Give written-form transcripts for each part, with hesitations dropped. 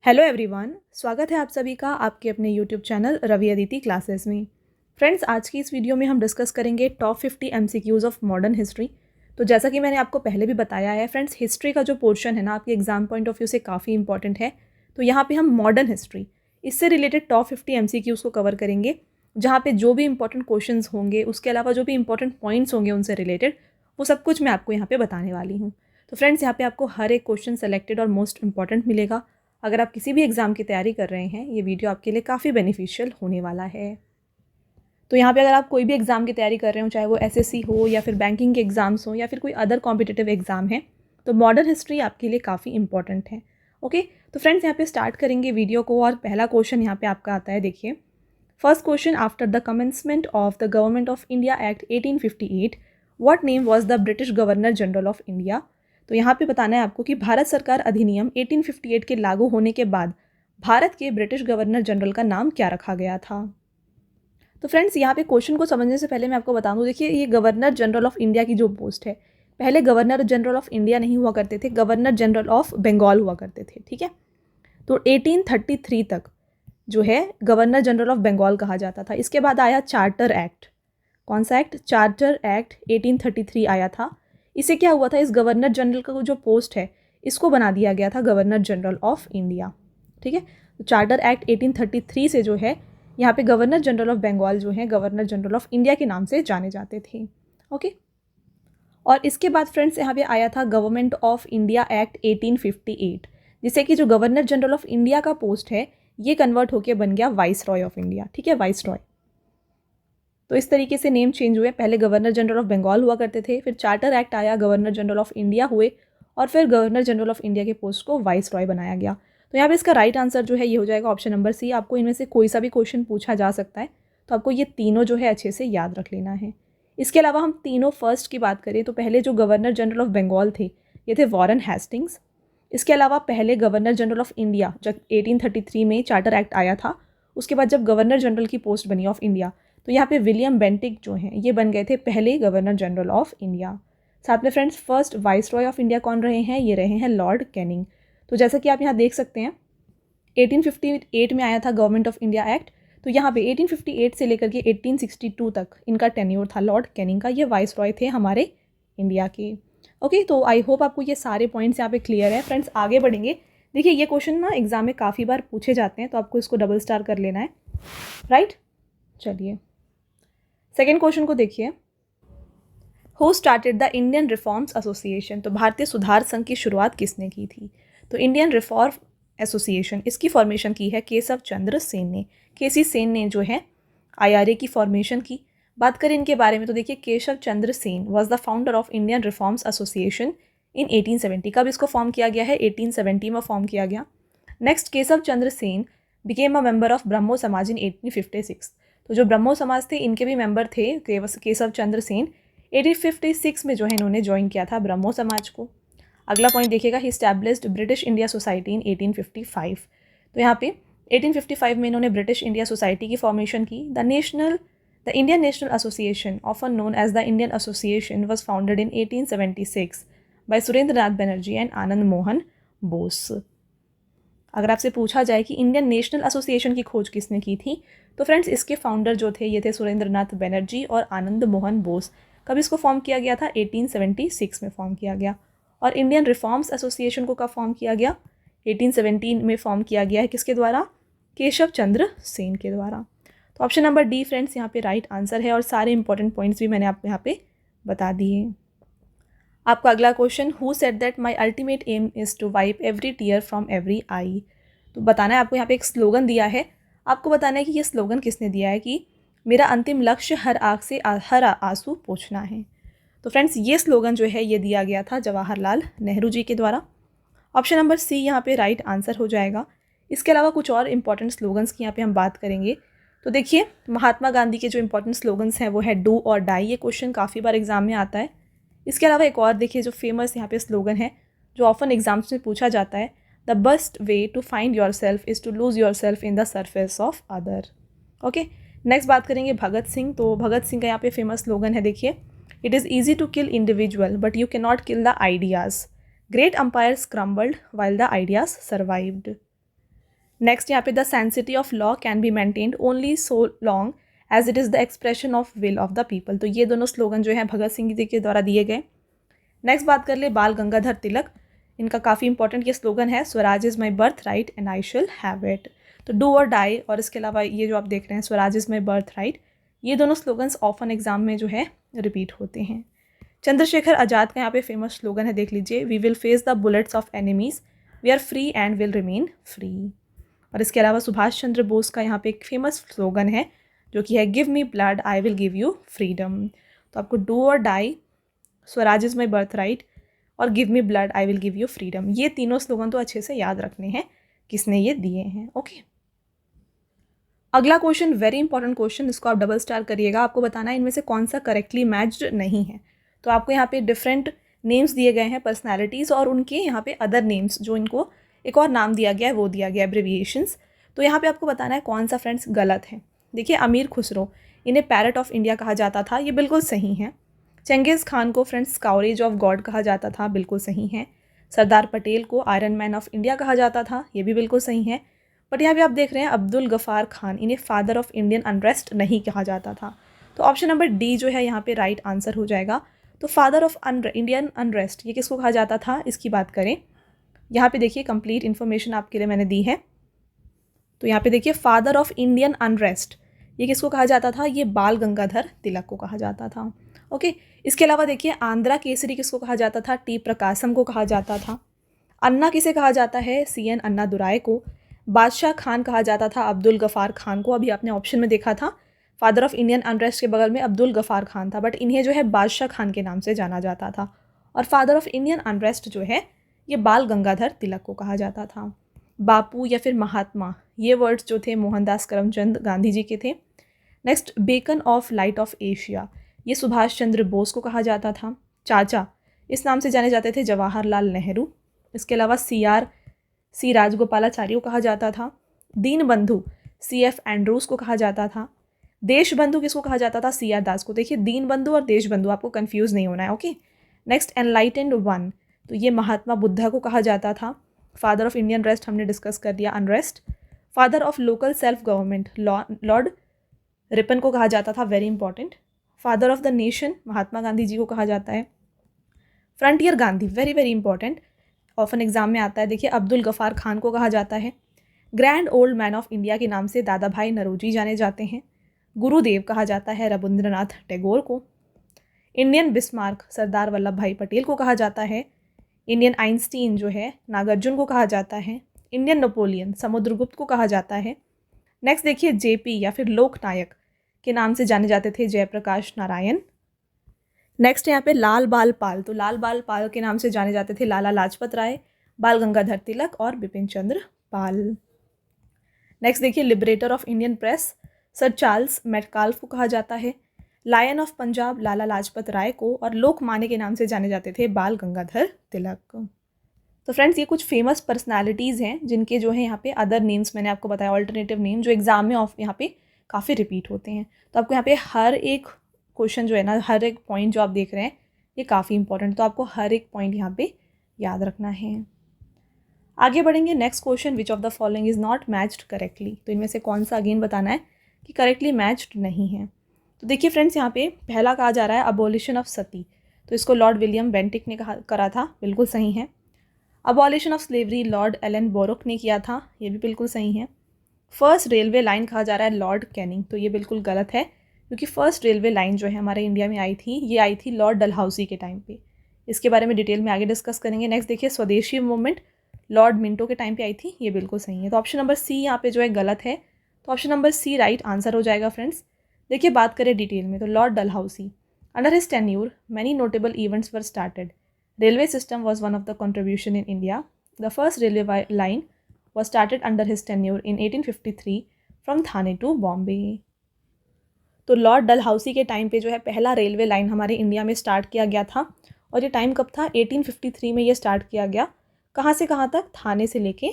Hello everyone, स्वागत है आप सभी का आपके अपने YouTube channel Ravi Aditi classes में। फ्रेंड्स, आज की इस वीडियो में हम डिस्कस करेंगे top 50 MCQs of modern history. तो जैसा कि मैंने आपको पहले भी बताया है फ्रेंड्स, हिस्ट्री का जो पोर्शन है ना आपके एग्जाम पॉइंट ऑफ व्यू से काफ़ी इंपॉर्टेंट है। तो यहाँ पे हम मॉडर्न हिस्ट्री इससे रिलेटेड टॉप 50 एमसीक्यूज़ को कवर करेंगे, जहाँ पे जो भी इंपॉर्टेंट क्वेश्चन होंगे, उसके अलावा जो भी इंपॉर्टेंट पॉइंट्स होंगे उनसे रिलेटेड, वो सब कुछ मैं आपको यहाँ पे बताने वाली हूँ। तो फ्रेंड्स, यहाँ पे आपको हर एक क्वेश्चन सेलेक्टेड और मोस्ट इंपॉर्टेंट मिलेगा। अगर आप किसी भी एग्ज़ाम की तैयारी कर रहे हैं, ये वीडियो आपके लिए काफ़ी बेनिफिशियल होने वाला है। तो यहाँ पे अगर आप कोई भी एग्ज़ाम की तैयारी कर रहे हो, चाहे वो एसएससी हो या फिर बैंकिंग के एग्ज़ाम्स हो या फिर कोई अदर कॉम्पिटिटिव एग्ज़ाम है, तो मॉडर्न हिस्ट्री आपके लिए काफ़ी इंपॉर्टेंट है। ओके, तो फ्रेंड्स यहाँ पे स्टार्ट करेंगे वीडियो को और पहला क्वेश्चन यहाँ पे आपका आता है। देखिए, first question, after the commencement of the government of India act 1858 what name was the British governor general of India. तो यहाँ पे बताना है आपको कि भारत सरकार अधिनियम 1858 के लागू होने के बाद भारत के ब्रिटिश गवर्नर जनरल का नाम क्या रखा गया था। तो फ्रेंड्स, यहाँ पे क्वेश्चन को समझने से पहले मैं आपको बता दूँ, देखिए ये गवर्नर जनरल ऑफ इंडिया की जो पोस्ट है, पहले गवर्नर जनरल ऑफ इंडिया नहीं हुआ करते थे, गवर्नर जनरल ऑफ बंगाल हुआ करते थे। ठीक है, तो 1833 तक जो है गवर्नर जनरल ऑफ बंगाल कहा जाता था। इसके बाद आया चार्टर एक्ट। कौन सा एक्ट? चार्टर एक्ट 1833 आया था। इसे क्या हुआ था, इस गवर्नर जनरल का जो पोस्ट है इसको बना दिया गया था गवर्नर जनरल ऑफ इंडिया। ठीक है, तो चार्टर एक्ट 1833 से जो है यहाँ पे गवर्नर जनरल ऑफ बंगाल जो है गवर्नर जनरल ऑफ इंडिया के नाम से जाने जाते थे। ओके, और इसके बाद फ्रेंड्स यहाँ पे आया था गवर्नमेंट ऑफ इंडिया एक्ट 1858, जिससे कि जो गवर्नर जनरल ऑफ इंडिया का पोस्ट है ये कन्वर्ट होके बन गया वाइस रॉय ऑफ इंडिया। ठीक है, वाइस रॉय। तो इस तरीके से नेम चेंज हुए, पहले गवर्नर जनरल ऑफ बंगाल हुआ करते थे, फिर चार्टर एक्ट आया, गवर्नर जनरल ऑफ इंडिया हुए और फिर गवर्नर जनरल ऑफ इंडिया के पोस्ट को वाइस रॉय बनाया गया। तो यहाँ पे इसका राइट आंसर जो है ये हो जाएगा ऑप्शन नंबर सी। आपको इनमें से कोई सा भी क्वेश्चन पूछा जा सकता है, तो आपको ये तीनों जो है अच्छे से याद रख लेना है। इसके अलावा हम तीनों फर्स्ट की बात करें तो पहले जो गवर्नर जनरल ऑफ बंगाल थे ये थे वॉरेन हेस्टिंग्स। इसके अलावा पहले गवर्नर जनरल ऑफ इंडिया जब 1833 में चार्टर एक्ट आया था, उसके बाद जब गवर्नर जनरल की पोस्ट बनी ऑफ इंडिया, तो यहाँ पे विलियम बेंटिक जो हैं ये बन गए थे पहले गवर्नर जनरल ऑफ इंडिया। साथ में friends, first vice Roy of India कौन रहे हैं? ये रहे हैं लॉर्ड कैनिंग। तो जैसा कि आप यहाँ देख सकते हैं 1858 में आया था गवर्नमेंट ऑफ इंडिया एक्ट, तो यहाँ पे 1858 से लेकर के 1862 तक इनका टेन्योर था लॉर्ड कैनिंग का। ये वाइस रॉय थे हमारे इंडिया के। ओके, तो आई होप आपको ये सारे पॉइंट्स यहाँ पे क्लियर है। फ्रेंड्स, आगे बढ़ेंगे। देखिए, ये क्वेश्चन ना एग्जाम में काफ़ी बार पूछे जाते हैं, तो आपको इसको डबल स्टार कर लेना है। राइट, चलिए सेकेंड क्वेश्चन को देखिए। Who started the Indian reforms association. तो भारतीय सुधार संघ की शुरुआत किसने की थी? तो इंडियन रिफॉर्म एसोसिएशन, इसकी फॉर्मेशन की है केशव चंद्र सेन ने। केसी सेन ने जो है आईआरए की फॉर्मेशन की। बात करें इनके बारे में तो देखिए, Keshav Chandra Sen was the founder of Indian reforms association in 1870। कब इसको फॉर्म किया गया है? 1870 में फॉर्म किया गया। Next, Keshav Chandra Sen became a member of Brahmo Samaj in 1856। तो जो ब्रह्मो समाज थे इनके भी मेंबर थे केशव चंद्र सेन। 1856 में जो है इन्होंने ज्वाइन किया था ब्रह्मो समाज को। अगला पॉइंट देखिएगा, he established British India society in 1855। तो यहाँ पे 1855 में इन्होंने ब्रिटिश इंडिया सोसाइटी की फॉर्मेशन की। The Indian national association, often known as the Indian association, was founded in 1876 by Surendranath Banerjee and Anand Mohan Bose. अगर आपसे पूछा जाए कि इंडियन नेशनल एसोसिएशन की खोज किसने की थी, तो फ्रेंड्स इसके फाउंडर जो थे ये थे सुरेंद्र नाथ बनर्जी और आनंद मोहन बोस। कब इसको फॉर्म किया गया था? 1876 में फॉर्म किया गया। और इंडियन रिफॉर्म्स एसोसिएशन को कब फॉर्म किया गया? 1817 में फॉर्म किया गया है। किसके द्वारा? केशव चंद्र सेन के द्वारा। तो ऑप्शन नंबर डी फ्रेंड्स यहाँ पे राइट आंसर है और सारे इंपॉर्टेंट पॉइंट्स भी मैंने आपको यहाँ पे बता दिए। आपका अगला question, who said that my ultimate aim is to wipe every tear from every eye. तो बताना है आपको, यहाँ पे एक स्लोगन दिया है, आपको बताना है कि ये स्लोगन किसने दिया है कि मेरा अंतिम लक्ष्य हर आँख से हर आंसू पोंछना है। तो फ्रेंड्स, ये स्लोगन जो है ये दिया गया था जवाहरलाल नेहरू जी के द्वारा। ऑप्शन नंबर सी यहाँ पे राइट आंसर हो जाएगा। इसके अलावा कुछ और इंपॉर्टेंट स्लोगन्स की यहाँ पे हम बात करेंगे। तो देखिए, महात्मा गांधी के जो इंपॉर्टेंट स्लोगन्स हैं वो है डू और डाई। ये क्वेश्चन काफ़ी बार एग्जाम में आता है। इसके अलावा एक और देखिए जो फेमस यहाँ पे स्लोगन है जो ऑफन एग्जाम्स में पूछा जाता है, the best way to find yourself is to lose yourself in the surface of other. Okay, next बात करेंगे भगत सिंह। तो भगत सिंह का यहाँ पे फेमस स्लोगन है, देखिए, it is easy to kill individual but you can not kill the ideas. Great empires crumbled while the ideas survived. Next यहाँ पे the sanctity of law can be maintained only so long as it is the expression of will of the people. तो ये दोनों slogan जो है भगत सिंह जी के द्वारा दिए गए। नेक्स्ट बात कर ले बाल गंगाधर तिलक, इनका काफ़ी इंपॉर्टेंट ये स्लोगन है, Swaraj is my birth right and I शिल हैव इट। तो डू और डाई, और इसके अलावा ये जो आप देख रहे हैं Swaraj is my birth right, ये दोनों स्लोगन्स ऑफन एग्जाम में जो है रिपीट होते हैं। चंद्रशेखर आज़ाद का यहाँ पे फेमस स्लोगन है, देख लीजिए, we will face the bullets of enemies, we are free and will remain free. और इसके अलावा सुभाष चंद्र बोस का यहाँ पे एक फेमस स्लोगन है जो कि है give me blood I will give you freedom. तो आपको डू और die, Swaraj is my birthright और give me blood I will give you freedom, ये तीनों स्लोगन तो अच्छे से याद रखने हैं किसने ये दिए हैं। ओके, अगला क्वेश्चन वेरी इंपॉर्टेंट क्वेश्चन, इसको आप डबल स्टार करिएगा। आपको बताना है इनमें से कौन सा करेक्टली मैच्ड नहीं है। तो आपको यहाँ पे डिफरेंट नेम्स दिए गए हैं पर्सनैलिटीज़, और उनके यहाँ पे अदर नेम्स जो इनको एक और नाम दिया गया है वो दिया गया है एब्रिविएशंस। तो यहाँ पे आपको बताना है कौन सा फ्रेंड्स गलत है। देखिए, अमीर खुसरो, इन्हें पैरट ऑफ इंडिया कहा जाता था, ये बिल्कुल सही है। चंगेज़ खान को फ्रेंड्स कावरेज ऑफ गॉड कहा जाता था, बिल्कुल सही है। सरदार पटेल को आयरन मैन ऑफ इंडिया कहा जाता था, ये भी बिल्कुल सही है। बट यहाँ पे आप देख रहे हैं अब्दुल गफ़ार खान, इन्हें फादर ऑफ इंडियन अनरेस्ट नहीं कहा जाता था। तो ऑप्शन नंबर डी जो है यहाँ पे राइट आंसर हो जाएगा। तो फादर ऑफ इंडियन अनरेस्ट ये किसको कहा जाता था, इसकी बात करें, यहाँ पे देखिए कंप्लीट इन्फॉर्मेशन आपके लिए मैंने दी है। तो यहाँ पे देखिए फादर ऑफ इंडियन अनरेस्ट ये किसको कहा जाता था, ये बाल गंगाधर तिलक को कहा जाता था। ओके, इसके अलावा देखिए आंध्रा केसरी किसको कहा जाता था, टी प्रकाशम को कहा जाता था। अन्ना किसे कहा जाता है, CN अन्ना दुराई को। बादशाह खान कहा जाता था अब्दुल गफ़ार खान को, अभी आपने ऑप्शन में देखा था फादर ऑफ इंडियन अनरेस्ट के बगल में अब्दुल गफ़ार खान था, बट इन्हें जो है बादशाह खान के नाम से जाना जाता था। और फादर ऑफ इंडियन अनरेस्ट जो है ये बाल गंगाधर तिलक को कहा जाता था। बापू या फिर महात्मा, ये वर्ड्स जो थे मोहनदास करमचंद गांधी जी के थे। Next, beacon of light of Asia, ये सुभाष चंद्र बोस को कहा जाता था। चाचा, इस नाम से जाने जाते थे जवाहरलाल नेहरू। इसके अलावा सी राजगोपालाचारी को कहा जाता था। दीन बंधु CF एंड्रूज को कहा जाता था। देश बंधु किसको कहा जाता था, CR दास को। देखिए दीन बंधु और देश बंधु आपको कंफ्यूज नहीं होना है। ओके, नेक्स्ट, एनलाइटेंड वन, तो ये महात्मा बुद्धा को कहा जाता था। फादर ऑफ इंडियन रेस्ट हमने डिस्कस कर दिया, unrest. Father of local self government Lord Ripon को कहा जाता था, very important. Father of the nation Mahatma Gandhi ji को कहा जाता है। Frontier Gandhi, very very important, often exam में आता है। देखिए अब्दुल गफ़ार खान को कहा जाता है। Grand old man of India के नाम से दादा भाई नरोजी जाने जाते हैं। गुरुदेव कहा जाता है रविंद्रनाथ टैगोर को। इंडियन बिस्मार्क सरदार वल्लभ भाई पटेल को कहा जाता है। इंडियन आइंस्टीन जो है नागार्जुन को कहा जाता है। इंडियन नेपोलियन समुद्रगुप्त को कहा जाता है। नेक्स्ट देखिए JP या फिर लोकनायक के नाम से जाने जाते थे जयप्रकाश नारायण। नेक्स्ट यहाँ पे लाल बाल पाल, तो लाल बाल पाल के नाम से जाने जाते थे लाला लाजपत राय, बाल गंगाधर तिलक और बिपिन चंद्र पाल। नेक्स्ट देखिए liberator of Indian press sir Charles Metcalfe को कहा जाता है। लायन ऑफ पंजाब लाला लाजपत राय को, और लोकमान्य के नाम से जाने जाते थे बाल गंगाधर तिलक। तो फ्रेंड्स ये कुछ फेमस पर्सनालिटीज़ हैं जिनके जो है यहाँ पे अदर नेम्स मैंने आपको बताया, ऑल्टरनेटिव नेम जो एग्जाम में यहाँ पे काफ़ी रिपीट होते हैं। तो आपको यहाँ पे हर एक क्वेश्चन जो है ना, हर एक पॉइंट जो आप देख रहे हैं ये काफ़ी इंपॉर्टेंट, तो आपको हर एक पॉइंट यहाँ पे याद रखना है। आगे बढ़ेंगे, next question, which of the following is not matched correctly, तो इनमें से कौन सा अगेन बताना है कि करेक्टली मैच्ड नहीं है। तो देखिए फ्रेंड्स यहाँ पे पहला कहा जा रहा है अबॉलिशन ऑफ सती, तो इसको लॉर्ड विलियम बेंटिक ने करा था, बिल्कुल सही है। Abolition of slavery Lord Ellenborough ने किया था, ये भी बिल्कुल सही है। फर्स्ट रेलवे लाइन कहा जा रहा है लॉर्ड कैनिंग, तो ये बिल्कुल गलत है, क्योंकि फर्स्ट रेलवे लाइन जो है हमारे इंडिया में आई थी, ये आई थी लॉर्ड डलहौसी के टाइम पे। इसके बारे में डिटेल में आगे डिस्कस करेंगे। नेक्स्ट देखिए स्वदेशी मूवमेंट लॉर्ड मिंटो के टाइम पे आई थी, ये बिल्कुल सही है। तो ऑप्शन नंबर सी यहाँ पे जो है गलत है, तो option number C right answer हो जाएगा फ्रेंड्स। देखिए बात करें डिटेल में, तो Lord Dalhousie under his tenure many notable events were started. Railway system was one of the contribution in India. The first railway line was started under his tenure in 1853 from Thane to Bombay. तो Lord Dalhousie के time पे जो है पहला railway line हमारे India में start किया गया था, और ये टाइम कब था, 1853 में ये स्टार्ट किया गया। कहाँ से कहाँ तक, थाने से लेके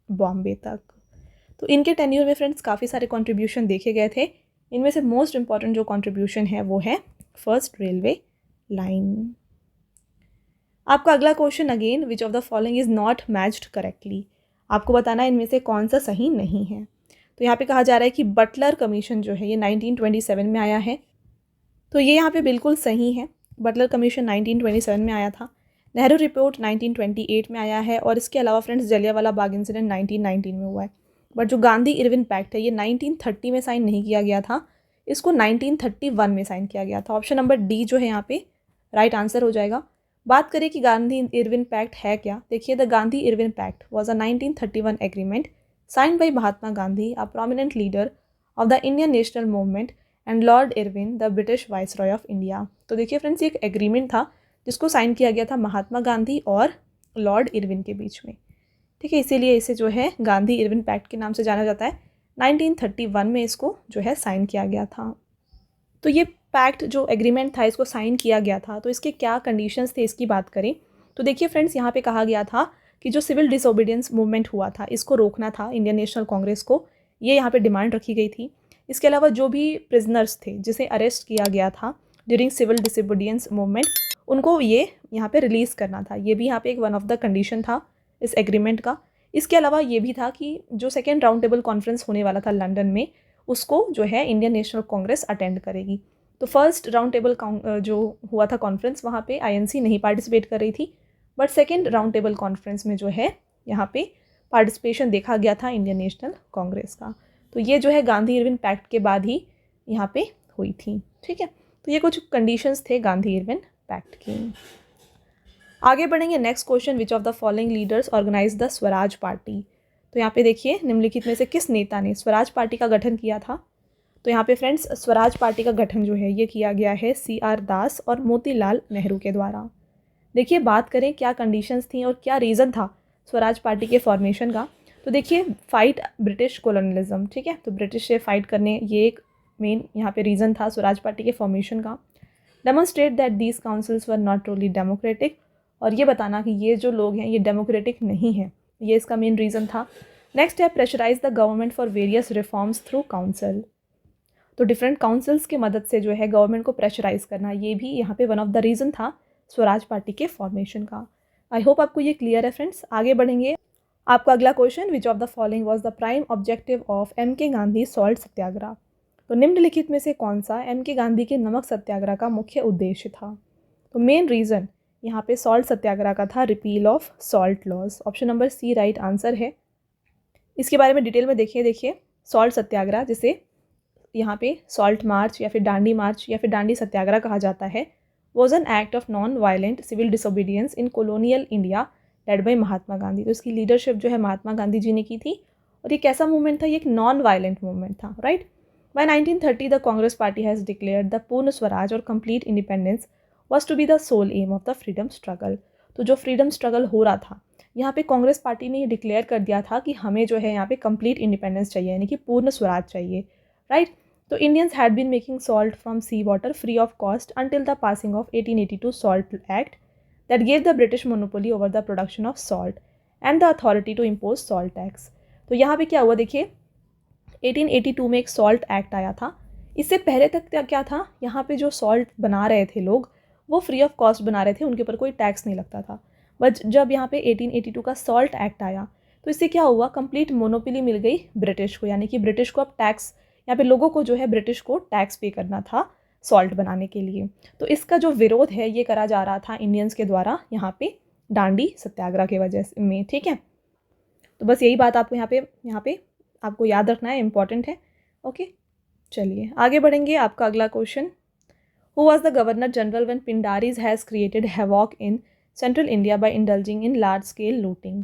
बॉम्बे तक। तो इनके टेन्यूर में फ्रेंड्स काफ़ी सारे कंट्रीब्यूशन देखे गए थे, इनमें से मोस्ट इंपॉर्टेंट जो कंट्रीब्यूशन है वो है फर्स्ट रेलवे लाइन। आपका अगला question again, which of the following is not matched correctly. आपको बताना है इनमें से कौन सा सही नहीं है। तो यहाँ पे कहा जा रहा है कि बटलर कमीशन जो है ये 1927 में आया है, तो ये यहाँ पे बिल्कुल सही है। बटलर कमीशन 1927 में आया था। नेहरू रिपोर्ट 1928 में आया है, और इसके अलावा फ्रेंड्स जलियांवाला बाग इंसिडेंट 1919 में हुआ है। बट जो गांधी इरविन पैक्ट है ये 1930 में साइन नहीं किया गया था, इसको 1931 में साइन किया गया था। ऑप्शन नंबर डी जो है यहाँ पे राइट आंसर हो जाएगा। बात करें कि गांधी इरविन पैक्ट है क्या, देखिए the Gandhi Irwin pact was a 1931 agreement signed by Mahatma Gandhi, a prominent leader of the Indian national movement, and Lord Irwin the British viceroy of India. तो देखिए फ्रेंड्स ये एक एग्रीमेंट था जिसको साइन किया गया था महात्मा गांधी और लॉर्ड इरविन के बीच में, ठीक है। इसीलिए इसे जो है गांधी इरविन पैक्ट के नाम से जाना जाता है। 1931 में इसको जो है साइन किया गया था। तो ये पैक्ट जो एग्रीमेंट था इसको साइन किया गया था, तो इसके क्या कंडीशंस थे इसकी बात करें तो देखिए फ्रेंड्स यहाँ पे कहा गया था कि जो सिविल डिसोबीडियंस मूवमेंट हुआ था इसको रोकना था इंडियन नेशनल कांग्रेस को, ये यहाँ पे डिमांड रखी गई थी। इसके अलावा जो भी प्रिजनर्स थे जिसे अरेस्ट किया गया था ड्यूरिंग सिविल डिसोबीडियंस मूवमेंट, उनको ये यहाँ पे रिलीज़ करना था, ये भी यहाँ पे एक वन ऑफ द कंडीशन था इस एग्रीमेंट का। इसके अलावा ये भी था कि जो सेकेंड राउंड टेबल कॉन्फ्रेंस होने वाला था लंदन में, उसको जो है इंडियन नेशनल कांग्रेस अटेंड करेगी। तो फर्स्ट राउंड टेबल जो हुआ था कॉन्फ्रेंस वहाँ पे आईएनसी नहीं पार्टिसिपेट कर रही थी, but second round table conference में जो है यहाँ पे पार्टिसिपेशन देखा गया था इंडियन नेशनल कांग्रेस का। तो ये जो है गांधी इरविन पैक्ट के बाद ही यहाँ पे हुई थी, ठीक है। तो ये कुछ कंडीशंस थे गांधी इरविन पैक्ट की। आगे बढ़ेंगे next question, which of the following leaders organize the Swaraj party. तो यहाँ पे देखिए निम्नलिखित में से किस नेता ने स्वराज पार्टी का गठन किया था। तो यहाँ पे फ्रेंड्स स्वराज पार्टी का गठन जो है ये किया गया है CR दास और मोतीलाल नेहरू के द्वारा। देखिए बात करें क्या कंडीशंस थी और क्या रीज़न था स्वराज पार्टी के फॉर्मेशन का, तो देखिए फाइट ब्रिटिश कॉलोनियलिज्म, ठीक है। तो ब्रिटिश से फाइट करने ये एक मेन यहाँ पे रीज़न था स्वराज पार्टी के फॉर्मेशन का। Demonstrate that these councils were not truly democratic, और ये बताना कि ये जो लोग हैं ये डेमोक्रेटिक नहीं है, ये इसका मेन रीज़न था। नेक्स्ट है pressurize the government for various reforms through council. तो डिफरेंट काउंसिल्स की मदद से जो है गवर्नमेंट को प्रेशराइज करना, ये भी यहाँ पे वन ऑफ द रीज़न था स्वराज पार्टी के फॉर्मेशन का। आई होप आपको ये क्लियर है फ्रेंड्स। आगे बढ़ेंगे। आपका अगला question, which of the following was the prime objective of MK Gandhi salt Satyagraha. तो निम्नलिखित में से कौन सा MK गांधी के नमक सत्याग्रह का मुख्य उद्देश्य था। तो मेन रीज़न यहाँ पे सॉल्ट सत्याग्रह का था repeal of salt laws. Option number C right answer है। इसके बारे में डिटेल में देखिए सॉल्ट सत्याग्रह, जिसे यहाँ पे सॉल्ट मार्च या फिर डांडी मार्च या फिर डांडी सत्याग्रह कहा जाता है, was an act of non violent civil disobedience in colonial India led by Mahatma Gandhi. तो इसकी लीडरशिप जो है महात्मा गांधी जी ने की थी, और ये कैसा मूवमेंट था, ये एक नॉन वायलेंट मूवमेंट था, right. By 1930 the Congress party has declared the Purna Swaraj और complete independence was to be the sole aim of the freedom struggle. तो जो फ्रीडम स्ट्रगल हो रहा था यहाँ पे कांग्रेस पार्टी ने ये डिक्लेयर कर दिया था कि हमें जो है यहाँ पे कंप्लीट इंडिपेंडेंस चाहिए, यानी कि पूर्ण स्वराज चाहिए, राइट। तो Indians had been making salt from sea water free of cost until the passing of 1882 Salt Act that gave the British monopoly over the production of salt and the authority to impose salt tax। तो यहाँ पे क्या हुआ देखिए 1882 में एक salt act आया था। इससे पहले तक क्या था, यहाँ पे जो सॉल्ट बना रहे थे लोग वो फ्री ऑफ कॉस्ट बना रहे थे, उनके ऊपर कोई टैक्स नहीं लगता था। बट जब यहाँ पे 1882 का सॉल्ट एक्ट आया तो इससे क्या हुआ, कंप्लीट मोनोपोली मिल गई ब्रिटिश को, यानी कि ब्रिटिश को अब टैक्स, यहाँ पे लोगों को जो है ब्रिटिश को टैक्स पे करना था सॉल्ट बनाने के लिए। तो इसका जो विरोध है ये करा जा रहा था इंडियंस के द्वारा यहाँ पे डांडी सत्याग्रह की वजह में, ठीक है। तो बस यही बात आपको यहाँ पे आपको याद रखना है, इंपॉर्टेंट है, ओके। चलिए आगे बढ़ेंगे। आपका अगला question, who was the governor general when Pindaris has created havoc in central India by indulging in large scale looting.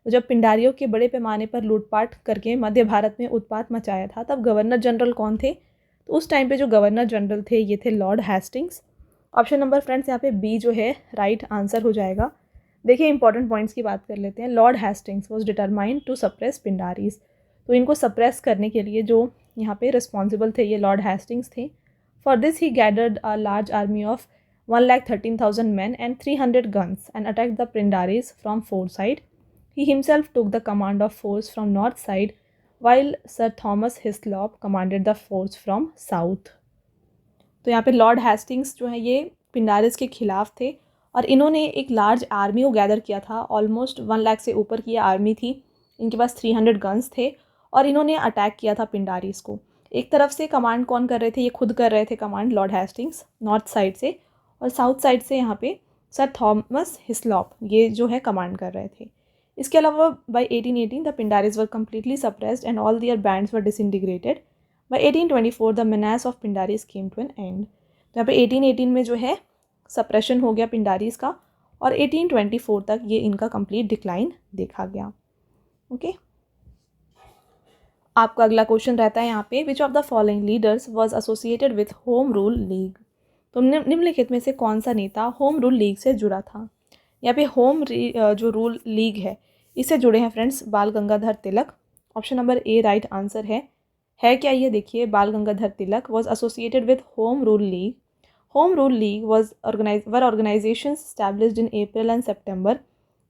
तो जब पिंडारियों के बड़े पैमाने पर लूटपाट करके मध्य भारत में उत्पात मचाया था तब गवर्नर जनरल कौन थे। तो उस टाइम पे जो गवर्नर जनरल थे ये थे Lord Hastings. Option number friends यहाँ पे बी जो है राइट आंसर हो जाएगा। देखिए इंपॉर्टेंट पॉइंट्स की बात कर लेते हैं। Lord Hastings was determined to suppress Pindaris. तो इनको सप्रेस करने के लिए जो यहाँ पे रिस्पॉन्सिबल थे ये लॉर्ड हेस्टिंग्स थे। For this he gathered a large army of 1,13,000 men and 300 guns and attacked the Pindaris from four sides. He himself took the command of force from north side while Sir Thomas Hislop commanded the force from south। तो यहाँ पे Lord Hastings जो है ये पिंडारिस के खिलाफ थे और इन्होंने एक लार्ज आर्मी को गैदर किया था। ऑलमोस्ट 1 लाख से ऊपर की आर्मी थी। इनके पास 300 गन्स थे और इन्होंने अटैक किया था पिंडारीज को। एक तरफ से कमांड कौन कर रहे थे, ये खुद कर रहे थे command, Lord Hastings north side से, और साउथ साइड से यहाँ पे सर थॉमस हिस्लॉप ये जो है कमांड कर रहे थे। इसके अलावा by 1818 the Pindaris were completely suppressed and all their bands were disintegrated. By 1824 the menace of Pindaris came to an end. तो यहाँ पे 1818 में जो है सप्रेशन हो गया पिंडारीज का और 1824 तक ये इनका कंप्लीट डिक्लाइन देखा गया। ओके आपका अगला क्वेश्चन रहता है यहाँ पे, विच of the following leaders was associated with home rule league. तो निम्नलिखित में से कौन सा नेता होम रूल लीग से जुड़ा था। यहाँ पे जो रूल लीग है इससे जुड़े हैं friends Bal Gangadhar Tilak. Option number A right answer है क्या ये देखिए, Bal Gangadhar Tilak was associated with home rule league. Home rule league were organisations established in April and September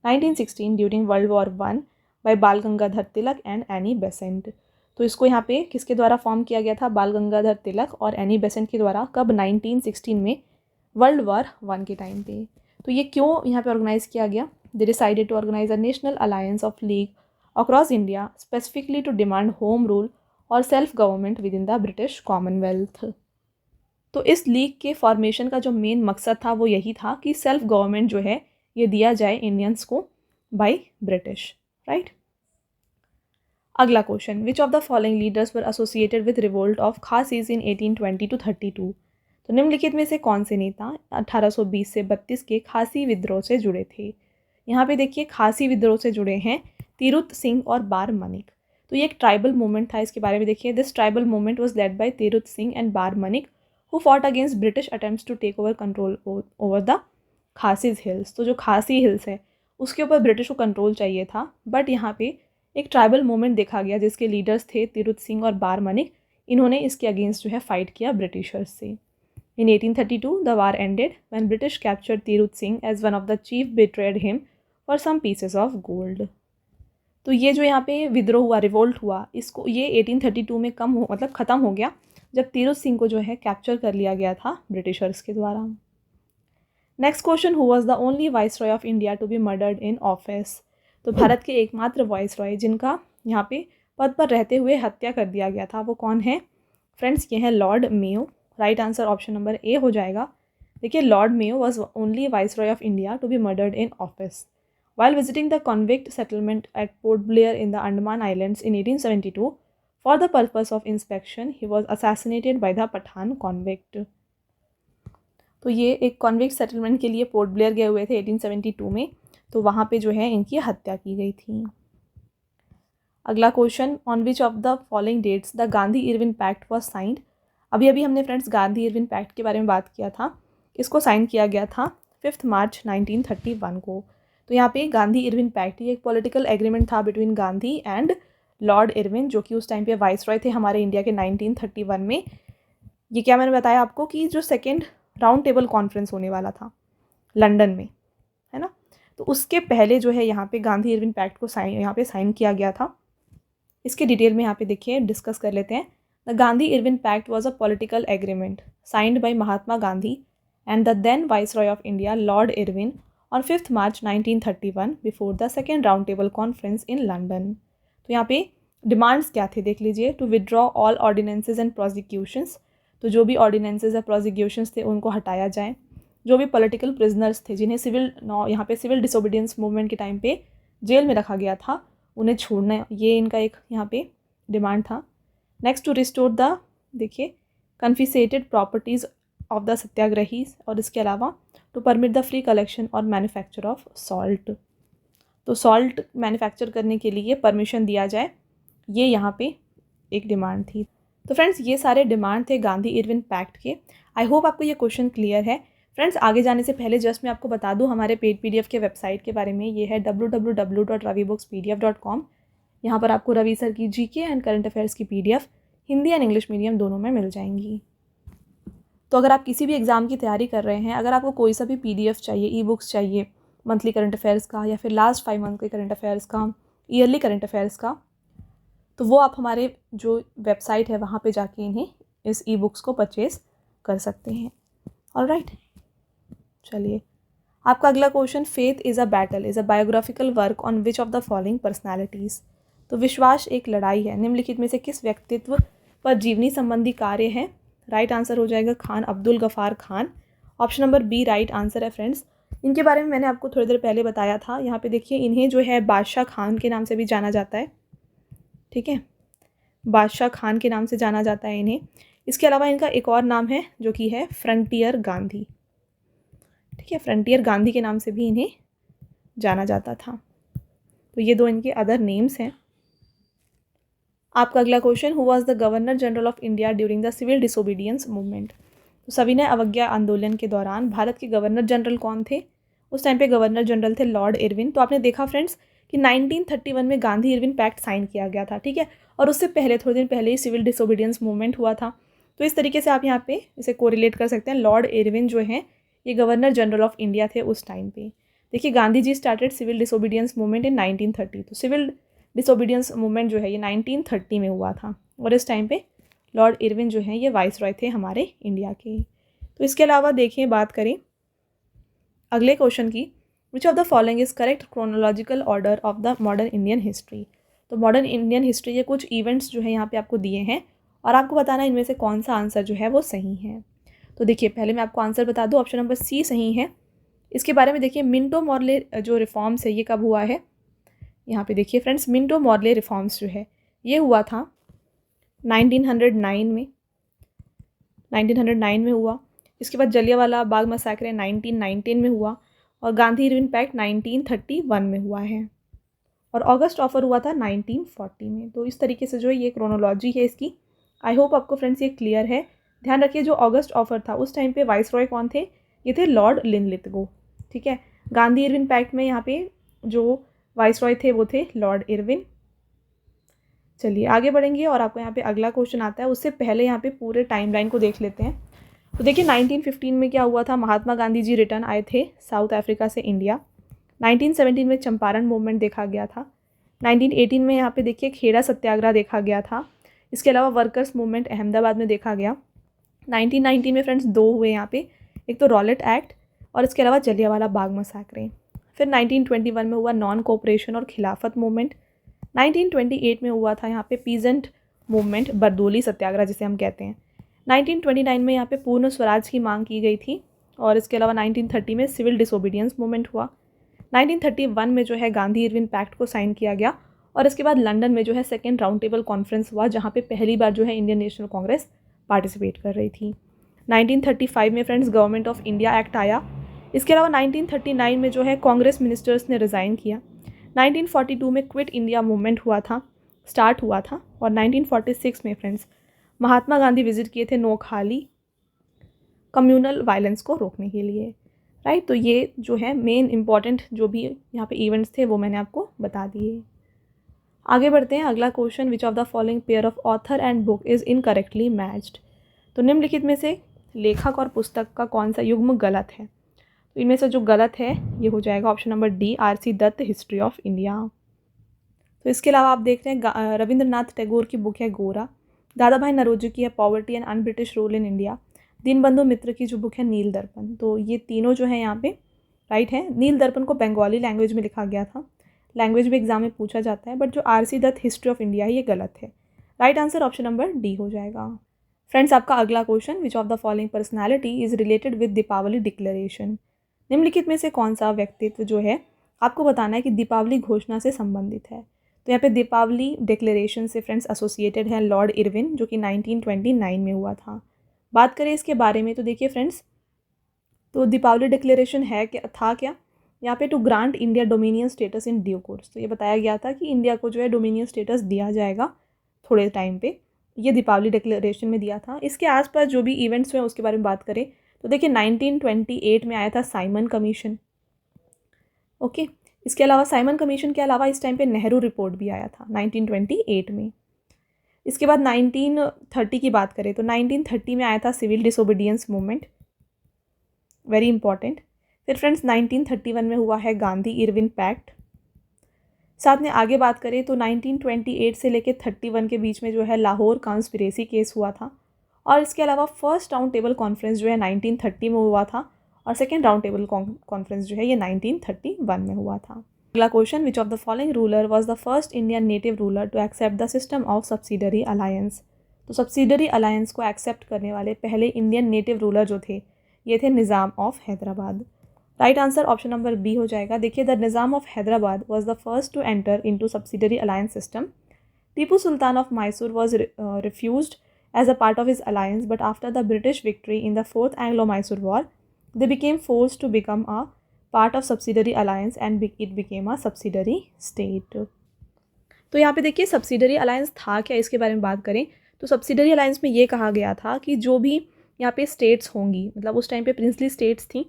1916 during world war 1 by Bal Gangadhar Tilak and Annie Besant. तो इसको यहाँ पे किसके द्वारा फॉर्म किया गया था, बाल गंगाधर तिलक और एनी बेसेंट के द्वारा, कब 1916 में, वर्ल्ड वॉर 1 के टाइम पे। तो ये क्यों यहाँ पे ऑर्गेनाइज किया गया, they decided to organise a national alliance of league across India specifically to demand home rule और self government with in the British Commonwealth. तो इस लीग के फॉर्मेशन का जो मेन मकसद था वो यही था कि सेल्फ गवर्नमेंट जो है ये दिया जाए इंडियंस को बाय ब्रिटिश, राइट। अगला question, which of the following leaders were associated with revolt of Khasis in 1820 to 32। तो निम्नलिखित में से कौन से नेता 1820 से 32 के खासी विद्रोह से जुड़े थे। यहाँ पे देखिए खासी विद्रोह से जुड़े हैं तिरुत सिंह और बार मनिक। तो ये एक ट्राइबल मूवमेंट था, इसके बारे में देखिए, this tribal movement was led by Tirot Singh and Bar Manik who fought against British attempts to take over control over the Khasis hills. तो जो खासी हिल्स है उसके ऊपर ब्रिटिश को कंट्रोल चाहिए था, बट यहाँ पे एक ट्राइबल मूवमेंट देखा गया जिसके लीडर्स थे तिरुत सिंह और बार मनिक। इन्होंने इसके अगेंस्ट जो है फाइट किया ब्रिटिशर्स से। In 1832, the war ended when British captured Tirut Singh as one of the chief betrayed him for some pieces of gold। तो ये जो यहाँ पे विद्रोह हुआ, रिवोल्ट हुआ, इसको ये 1832 में ख़त्म हो गया जब तिरुत सिंह को जो है कैप्चर कर लिया गया था ब्रिटिशर्स के द्वारा। Next question, who was the only viceroy of India to be murdered in office. तो भारत के एकमात्र वाइसरॉय जिनका यहाँ पे पद पर रहते हुए हत्या कर दिया गया था वो कौन है फ्रेंड्स, ये है Lord Mayo. Right answer option number A हो जाएगा। देखिए Lord Mayo was only viceroy of India to be murdered in office while visiting the convict settlement at Port Blair in the Andaman Islands in 1872 for the purpose of inspection, he was assassinated by the Pathan convict। तो ये एक convict settlement के लिए port Blair गए हुए थे 1872 में, तो वहाँ पे जो है इनकी हत्या की गई थी। अगला question, on which of the following dates the Gandhi Irwin pact was signed. अभी हमने फ्रेंड्स गांधी इरविन पैक्ट के बारे में बात किया था, इसको साइन किया गया था 5 मार्च 1931 को। तो यहाँ पे गांधी इरविन पैक्ट ये एक पॉलिटिकल एग्रीमेंट था between Gandhi and Lord Irwin, जो कि उस टाइम पे वाइसरॉय थे हमारे इंडिया के 1931 में। ये क्या मैंने बताया आपको कि जो सेकेंड राउंड टेबल कॉन्फ्रेंस होने वाला था लंदन में, है ना, तो उसके पहले जो है यहाँ पे गांधी इरविन पैक्ट को यहाँ पे साइन किया गया था। इसके डिटेल में यहाँ पे देखिए डिस्कस कर लेते हैं। The Gandhi Irwin pact was a political agreement signed by Mahatma Gandhi and the then viceroy of India Lord Irwin on 5 March 1931 before the second round table conference in London. तो यहाँ पे डिमांड्स क्या थे देख लीजिए, to withdraw all ordinances and prosecutions, तो जो भी ऑर्डिनेंसेज या प्रोसिक्यूशंस थे उनको हटाया जाए। जो भी पॉलिटिकल प्रिजनर्स थे जिन्हें यहाँ पे सिविल डिसोबीडियंस मूवमेंट के टाइम पे जेल में रखा गया था उन्हें छोड़ना, ये इनका एक यहाँ पे डिमांड था। नेक्स्ट, टू रिस्टोर द देखिए confiscated properties of the satyagrahis, और इसके अलावा to permit the free collection और मैन्युफैक्चर ऑफ सॉल्ट, तो सॉल्ट मैन्युफैक्चर करने के लिए परमिशन दिया जाए, ये यहाँ पे एक डिमांड थी। तो फ्रेंड्स ये सारे डिमांड थे गांधी इरविन पैक्ट के। आई होप आपको ये क्वेश्चन क्लियर है। फ्रेंड्स आगे जाने से पहले जस्ट मैं आपको बता दूँ हमारे पेड PDF के वेबसाइट के बारे में, ये है www.ravibookspdf.com। यहाँ पर आपको रवि सर की GK एंड करंट अफेयर्स की PDF Hindi and English medium दोनों में मिल जाएंगी। तो अगर आप किसी भी एग्ज़ाम की तैयारी कर रहे हैं, अगर आपको कोई सा भी PDF चाहिए, ई-बुक्स चाहिए मंथली करंट अफेयर्स का या फिर लास्ट 5 मंथ के करंट अफेयर्स का, ईयरली करंट अफेयर्स का, तो वो आप हमारे जो वेबसाइट है वहाँ पे जाके इन्हें इस ई-बुक्स को परचेज़ कर सकते हैं। ऑलराइट, चलिए आपका अगला question, faith is a battle is a biographical work on which of the following personalities. तो विश्वास एक लड़ाई है निम्नलिखित में से किस व्यक्तित्व पर जीवनी संबंधी कार्य है? राइट आंसर हो जाएगा Khan Abdul Ghaffar Khan. Option number B right answer है फ्रेंड्स। इनके बारे में मैंने आपको थोड़ी देर पहले बताया था। यहाँ पे देखिए, इन्हें जो है बादशाह खान के नाम से भी जाना जाता है। ठीक है, बादशाह खान के नाम से जाना जाता है इन्हें। इसके अलावा इनका एक और नाम है जो कि है फ्रंटियर गांधी। ठीक है, फ्रंटियर गांधी के नाम से भी इन्हें जाना जाता था। तो ये दो इनके अदर नेम्स हैं। आपका अगला question, who was the governor general of India during the civil disobedience movement? तो सविनय अवज्ञा आंदोलन के दौरान भारत के गवर्नर जनरल कौन थे? उस टाइम पे गवर्नर जनरल थे लॉर्ड इरविन। तो आपने देखा फ्रेंड्स कि 1931 में गांधी इरविन पैक्ट साइन किया गया था। ठीक है, और उससे पहले थोड़े दिन पहले ही सिविल डिसोबीडियंस मूवमेंट हुआ था। तो इस तरीके से आप यहाँ पे इसे कोरिलेट कर सकते हैं। लॉर्ड इरविन जो हैं ये गवर्नर जनरल ऑफ इंडिया थे उस टाइम पे। देखिए, Gandhi ji started civil disobedience movement in 1930। तो सिविल डिसोबीडियंस मूवमेंट जो है ये 1930 में हुआ था और इस टाइम पे लॉर्ड इरविन जो हैं ये वाइसरॉय थे हमारे इंडिया के। तो इसके अलावा देखिए, बात करें अगले क्वेश्चन की, विच of the following is correct chronological order of the modern Indian history? तो मॉडर्न इंडियन हिस्ट्री के कुछ इवेंट्स जो है यहाँ पे आपको दिए हैं और आपको बताना है इनमें से कौन सा आंसर जो है वो सही है। तो देखिए, पहले मैं आपको आंसर बता दूँ, ऑप्शन नंबर सी सही है। इसके बारे में देखिए, मिंटो मॉर्ले जो रिफॉर्म्स है ये कब हुआ है? यहाँ पे देखिए फ्रेंड्स, मिंटो मॉर्ले रिफॉर्म्स जो है ये हुआ था 1909 में। 1909 में हुआ। इसके बाद जलियांवाला बाग मसैक्रे 1919 में हुआ और गांधी इरविन पैक्ट 1931 में हुआ है और अगस्त ऑफर हुआ था 1940 में। तो इस तरीके से जो है ये क्रोनोलॉजी है इसकी। आई होप आपको फ्रेंड्स ये क्लियर है। ध्यान रखिए, जो अगस्त ऑफर था उस टाइम पे वाइसरॉय कौन थे? ये थे लॉर्ड लिनलिथगो। ठीक है, गांधी इरविन पैक्ट में यहाँ पे जो वाइसरॉय थे वो थे लॉर्ड इरविन। चलिए आगे बढ़ेंगे और आपको यहाँ पे अगला क्वेश्चन आता है। उससे पहले यहाँ पे पूरे टाइमलाइन को देख लेते हैं। तो देखिए, 1915 में क्या हुआ था? महात्मा गांधी जी रिटर्न आए थे साउथ अफ्रीका से इंडिया। 1917 में चंपारण मूवमेंट देखा गया था। 1918 में यहाँ पे देखिए खेड़ा सत्याग्रह देखा गया था। इसके अलावा वर्कर्स मूवमेंट अहमदाबाद में देखा गया। 1919 में फ्रेंड्स दो हुए यहाँ पे, एक तो रॉलेट एक्ट और इसके अलावा जलियांवाला बाग मसैक्रे। फिर 1921 में हुआ नॉन कोऑपरेशन और खिलाफत मूवमेंट। 1928 में हुआ था यहाँ पे पीजेंट मूवमेंट, बरदोली सत्याग्रह जिसे हम कहते हैं। 1929 में यहाँ पे पूर्ण स्वराज की मांग की गई थी और इसके अलावा 1930 में सिविल डिसोबीडियंस मूवमेंट हुआ। 1931 में जो है गांधी इरविन पैक्ट को साइन किया गया और इसके बाद लंदन में जो है सेकेंड राउंड टेबल कॉन्फ्रेंस हुआ जहाँ पे पहली बार जो है इंडियन नेशनल कांग्रेस पार्टिसिपेट कर रही थी। 1935 में friends government of India act आया। इसके अलावा 1939 में जो है कांग्रेस मिनिस्टर्स ने रिज़ाइन किया। 1942 में क्विट इंडिया मूवमेंट स्टार्ट हुआ था और 1946 में फ्रेंड्स महात्मा गांधी विजिट किए थे नोकहाली कम्युनल वायलेंस को रोकने के लिए। राइट, तो ये जो है मेन इंपॉर्टेंट जो भी यहाँ पे इवेंट्स थे वो मैंने आपको बता दिए। आगे बढ़ते हैं। अगला question, which of the following pair of author and book is incorrectly matched? तो निम्नलिखित में से लेखक और पुस्तक का कौन सा युग्म गलत है? तो इनमें से जो गलत है ये हो जाएगा option number D, R C. Dutt, history of India. तो इसके अलावा आप देख रहे हैं रविंद्रनाथ टैगोर की बुक है गोरा। दादा भाई नरोजी की है poverty and un British rule in India. Dinabandhu Mitra की जो बुक है नील दर्पण। तो ये तीनों जो है यहाँ पे राइट है। नील दर्पण को बंगाली लैंग्वेज में लिखा गया था, लैंग्वेज भी एग्जाम में पूछा जाता है, बट जो R C. Dutt history of India है ये गलत है। Right answer option number D हो जाएगा। फ्रेंड्स, आपका अगला question, which of the following personality is related with Deepavali declaration? निम्नलिखित में से कौन सा व्यक्तित्व जो है आपको बताना है कि दीपावली घोषणा से संबंधित है? तो यहाँ पे दीपावली डिक्लेरेशन से फ्रेंड्स एसोसिएटेड है लॉर्ड इरविन जो कि 1929 में हुआ था। बात करें इसके बारे में तो देखिए फ्रेंड्स, तो दीपावली डिक्लेरेशन है क्या यहाँ पे to grant India dominion status in due course. तो ये बताया गया था कि इंडिया को जो है डोमिनियन स्टेटस दिया जाएगा थोड़े टाइम पे, ये दीपावली डिक्लेरेशन में दिया था। इसके आसपास जो भी इवेंट्स हुए उसके बारे में बात करें तो देखिए 1928 में आया था साइमन कमीशन। ओके, इसके अलावा साइमन कमीशन के अलावा इस टाइम पे नेहरू रिपोर्ट भी आया था 1928 में। इसके बाद 1930 की बात करें तो 1930 में आया था civil disobedience movement, very important. फिर फ्रेंड्स 1931 में हुआ है गांधी इरविन पैक्ट। साथ में आगे बात करें तो 1928 से लेकर 31 के बीच में जो है लाहौर कॉन्स्पिरेसी केस हुआ था और इसके अलावा फर्स्ट राउंड टेबल कॉन्फ्रेंस जो है 1930 में हुआ था और सेकेंड राउंड टेबल कॉन्फ्रेंस जो है ये 1931 में हुआ था। अगला question, which of the following ruler was the first Indian native ruler to accept the system of subsidiary alliance. तो सब्सिडरी अलायंस को एक्सेप्ट करने वाले पहले इंडियन नेटिव रूलर जो थे ये थे Nizam of Hyderabad. Right answer option number B हो जाएगा। देखिए, the Nizam of Hyderabad was the first to enter into subsidiary alliance system. Tipu Sultan of Mysore was refused as a part of his alliance, but after the British victory in the Fourth Anglo-Mysore War, they became forced to become a part of subsidiary alliance and it became a subsidiary state. तो यहाँ पे देखिए subsidiary alliance था क्या, इसके बारे में बात करें तो सब्सिडरी अलायंस में ये कहा गया था कि जो भी यहाँ पे स्टेट्स होंगी, मतलब उस टाइम पे प्रिंसली स्टेट्स थी,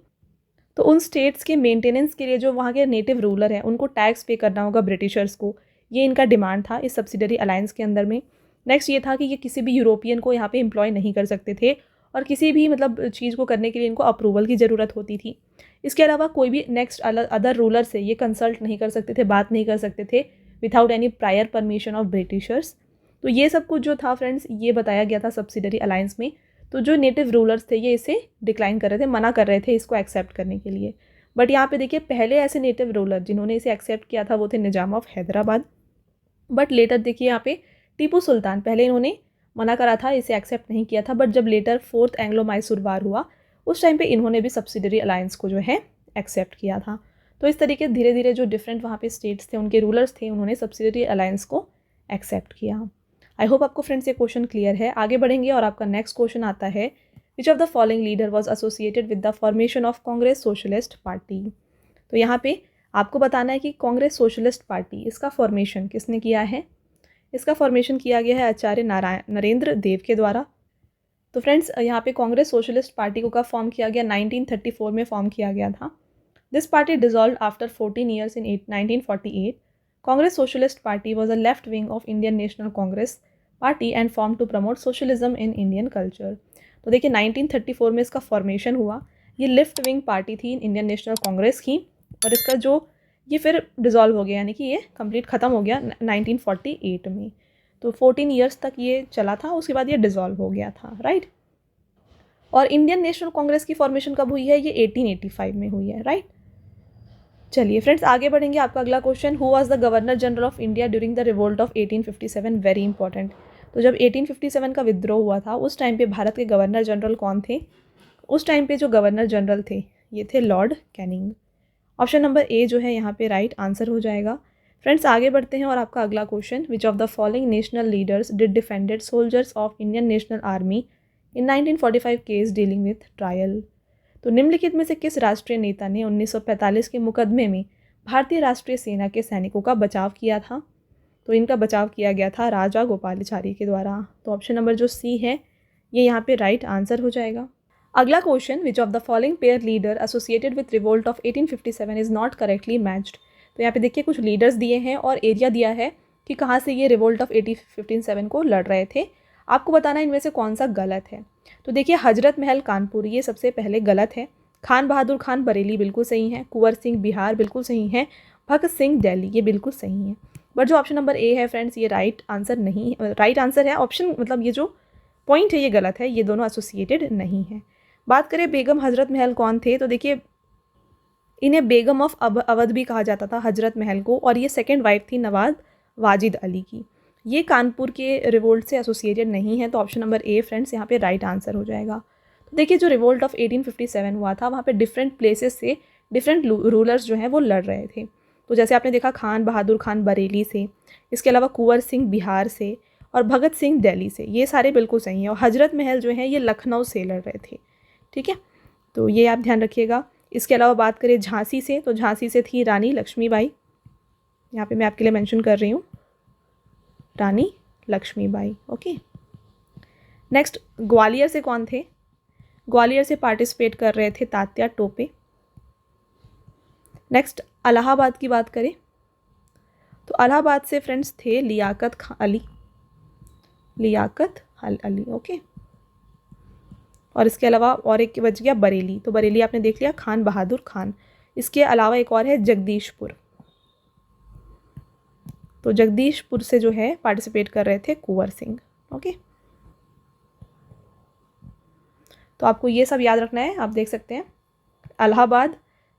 तो उन स्टेट्स के मेंटेनेंस के लिए जो वहाँ के नेटिव रूलर हैं उनको टैक्स पे करना होगा ब्रिटिशर्स को। ये इनका डिमांड था इस सब्सिडरी अलायंस के अंदर में। नेक्स्ट ये था कि ये किसी भी यूरोपियन को यहाँ पे एम्प्लॉय नहीं कर सकते थे और किसी भी मतलब चीज़ को करने के लिए इनको अप्रूवल की ज़रूरत होती थी। इसके अलावा कोई भी नेक्स्ट अदर रूलर से ये कंसल्ट नहीं कर सकते थे, बात नहीं कर सकते थे without any prior permission of Britishers. तो ये सब कुछ जो था फ्रेंड्स ये बताया गया था सब्सिडरी अलायंस में। तो जो नेटिव रूलर्स थे ये इसे डिक्लाइन कर रहे थे, मना कर रहे थे इसको एक्सेप्ट करने के लिए। बट यहाँ पे देखिए पहले ऐसे नेटिव रूलर जिन्होंने इसे एक्सेप्ट किया था वो थे Nizam of Hyderabad. But later देखिए यहाँ पे टीपू सुल्तान, पहले इन्होंने मना करा था, इसे एक्सेप्ट नहीं किया था, बट जब लेटर फोर्थ एंग्लो मैसूर वार हुआ उस टाइम पे इन्होंने भी सब्सिडरी अलायंस को जो है एक्सेप्ट किया था। तो इस तरीके धीरे धीरे जो डिफरेंट वहाँ पे स्टेट्स थे उनके रूलर्स थे उन्होंने सब्सिडरी अलायंस को एक्सेप्ट किया। आई होप आपको फ्रेंड्स ये क्वेश्चन क्लियर है। आगे बढ़ेंगे और आपका नेक्स्ट क्वेश्चन आता है, विच of the following leader was associated with the formation of Congress socialist party. तो यहाँ पे आपको बताना है कि कांग्रेस सोशलिस्ट पार्टी इसका फॉर्मेशन किसने किया है। इसका फॉर्मेशन किया गया है आचार्य नरेंद्र देव के द्वारा। तो फ्रेंड्स यहाँ पे कांग्रेस सोशलिस्ट पार्टी को कब फॉर्म किया गया, 1934 में फॉर्म किया गया था। This party dissolved after 14 years in 1948। Congress socialist party was a left wing of Indian national Congress party and form to promote socialism in Indian culture. तो देखिए 1934 में इसका फॉर्मेशन हुआ। ये लेफ्ट विंग पार्टी थी इंडियन नेशनल कांग्रेस की और इसका जो ये फिर डिज़ोल्व हो गया, यानी कि ये कंप्लीट ख़त्म हो गया 1948 में। तो 14 ईयर्स तक ये चला था, उसके बाद ये डिज़ोल्व हो गया था, राइट। और इंडियन नेशनल कांग्रेस की फॉर्मेशन कब हुई है, ये 1885 में हुई है, राइट। चलिए फ्रेंड्स आगे बढ़ेंगे। आपका अगला question, who was the governor general of India during the revolt of 1857। Very important. तो जब 1857 का विद्रोह हुआ था उस टाइम पे भारत के गवर्नर जनरल कौन थे। उस टाइम पे जो गवर्नर जनरल थे ये थे लॉर्ड कैनिंग। ऑप्शन नंबर ए जो है यहाँ पे राइट आंसर हो जाएगा। फ्रेंड्स आगे बढ़ते हैं और आपका अगला question, which of the following national leaders did defended soldiers of Indian national army in 1945 case dealing with trial. तो निम्नलिखित में से किस राष्ट्रीय नेता ने 1945 के मुकदमे में भारतीय राष्ट्रीय सेना के सैनिकों का बचाव किया था। तो इनका बचाव किया गया था राजा गोपालाचारी के द्वारा। तो ऑप्शन नंबर जो सी है ये यहाँ पे राइट आंसर हो जाएगा। अगला question, which of the following pair leader associated with revolt of 1857 is not correctly matched. तो यहाँ पे देखिए कुछ लीडर्स दिए हैं और एरिया दिया है कि कहाँ से ये रिवोल्ट ऑफ 1857 को लड़ रहे थे। आपको बताना है इनमें से कौन सा गलत है। तो देखिए हजरत महल कानपुर ये सबसे पहले गलत है। खान बहादुर खान बरेली बिल्कुल सही है। कुंवर सिंह बिहार बिल्कुल सही है। भगत सिंह दिल्ली ये बिल्कुल सही है। बट जो ऑप्शन नंबर ए है फ्रेंड्स ये राइट आंसर नहीं, राइट आंसर है। ऑप्शन मतलब ये जो पॉइंट है ये गलत है, ये दोनों एसोसिएटेड नहीं है। बात करें बेगम हजरत महल कौन थे, तो देखिए इन्हें बेगम ऑफ अवध भी कहा जाता था हजरत महल को, और ये सेकेंड वाइफ थी नवाब वाजिद अली की। ये कानपुर के रिवोल्ट से एसोसिएटेड नहीं है। तो ऑप्शन नंबर ए फ्रेंड्स यहाँ पे राइट आंसर हो जाएगा। तो देखिए जो रिवोल्ट ऑफ 1857 हुआ था वहाँ पे डिफरेंट प्लेसेस से डिफरेंट रूलर्स जो हैं वो लड़ रहे थे। तो जैसे आपने देखा खान बहादुर खान बरेली से, इसके अलावा कुंवर सिंह बिहार से और भगत सिंह दिल्ली से, ये सारे बिल्कुल सही हैं। और हजरत महल जो है ये लखनऊ से लड़ रहे थे, ठीक है, तो ये आप ध्यान रखिएगा। इसके अलावा बात करें झांसी से, तो झांसी से थी रानी लक्ष्मीबाई, यहाँ पे मैं आपके लिए मेंशन कर रही हूँ रानी लक्ष्मीबाई, ओके। नेक्स्ट ग्वालियर से कौन थे, ग्वालियर से पार्टिसिपेट कर रहे थे तात्या टोपे। नेक्स्ट इलाहाबाद की बात करें तो इलाहाबाद से फ्रेंड्स थे लियाकत अली, लियाकत अली, ओके। और इसके अलावा और एक बच गया बरेली, तो बरेली आपने देख लिया खान बहादुर खान। इसके अलावा एक और है जगदीशपुर, तो जगदीशपुर से जो है पार्टिसिपेट कर रहे थे कुंवर सिंह, ओके। तो आपको ये सब याद रखना है। आप देख सकते हैं इलाहाबाद,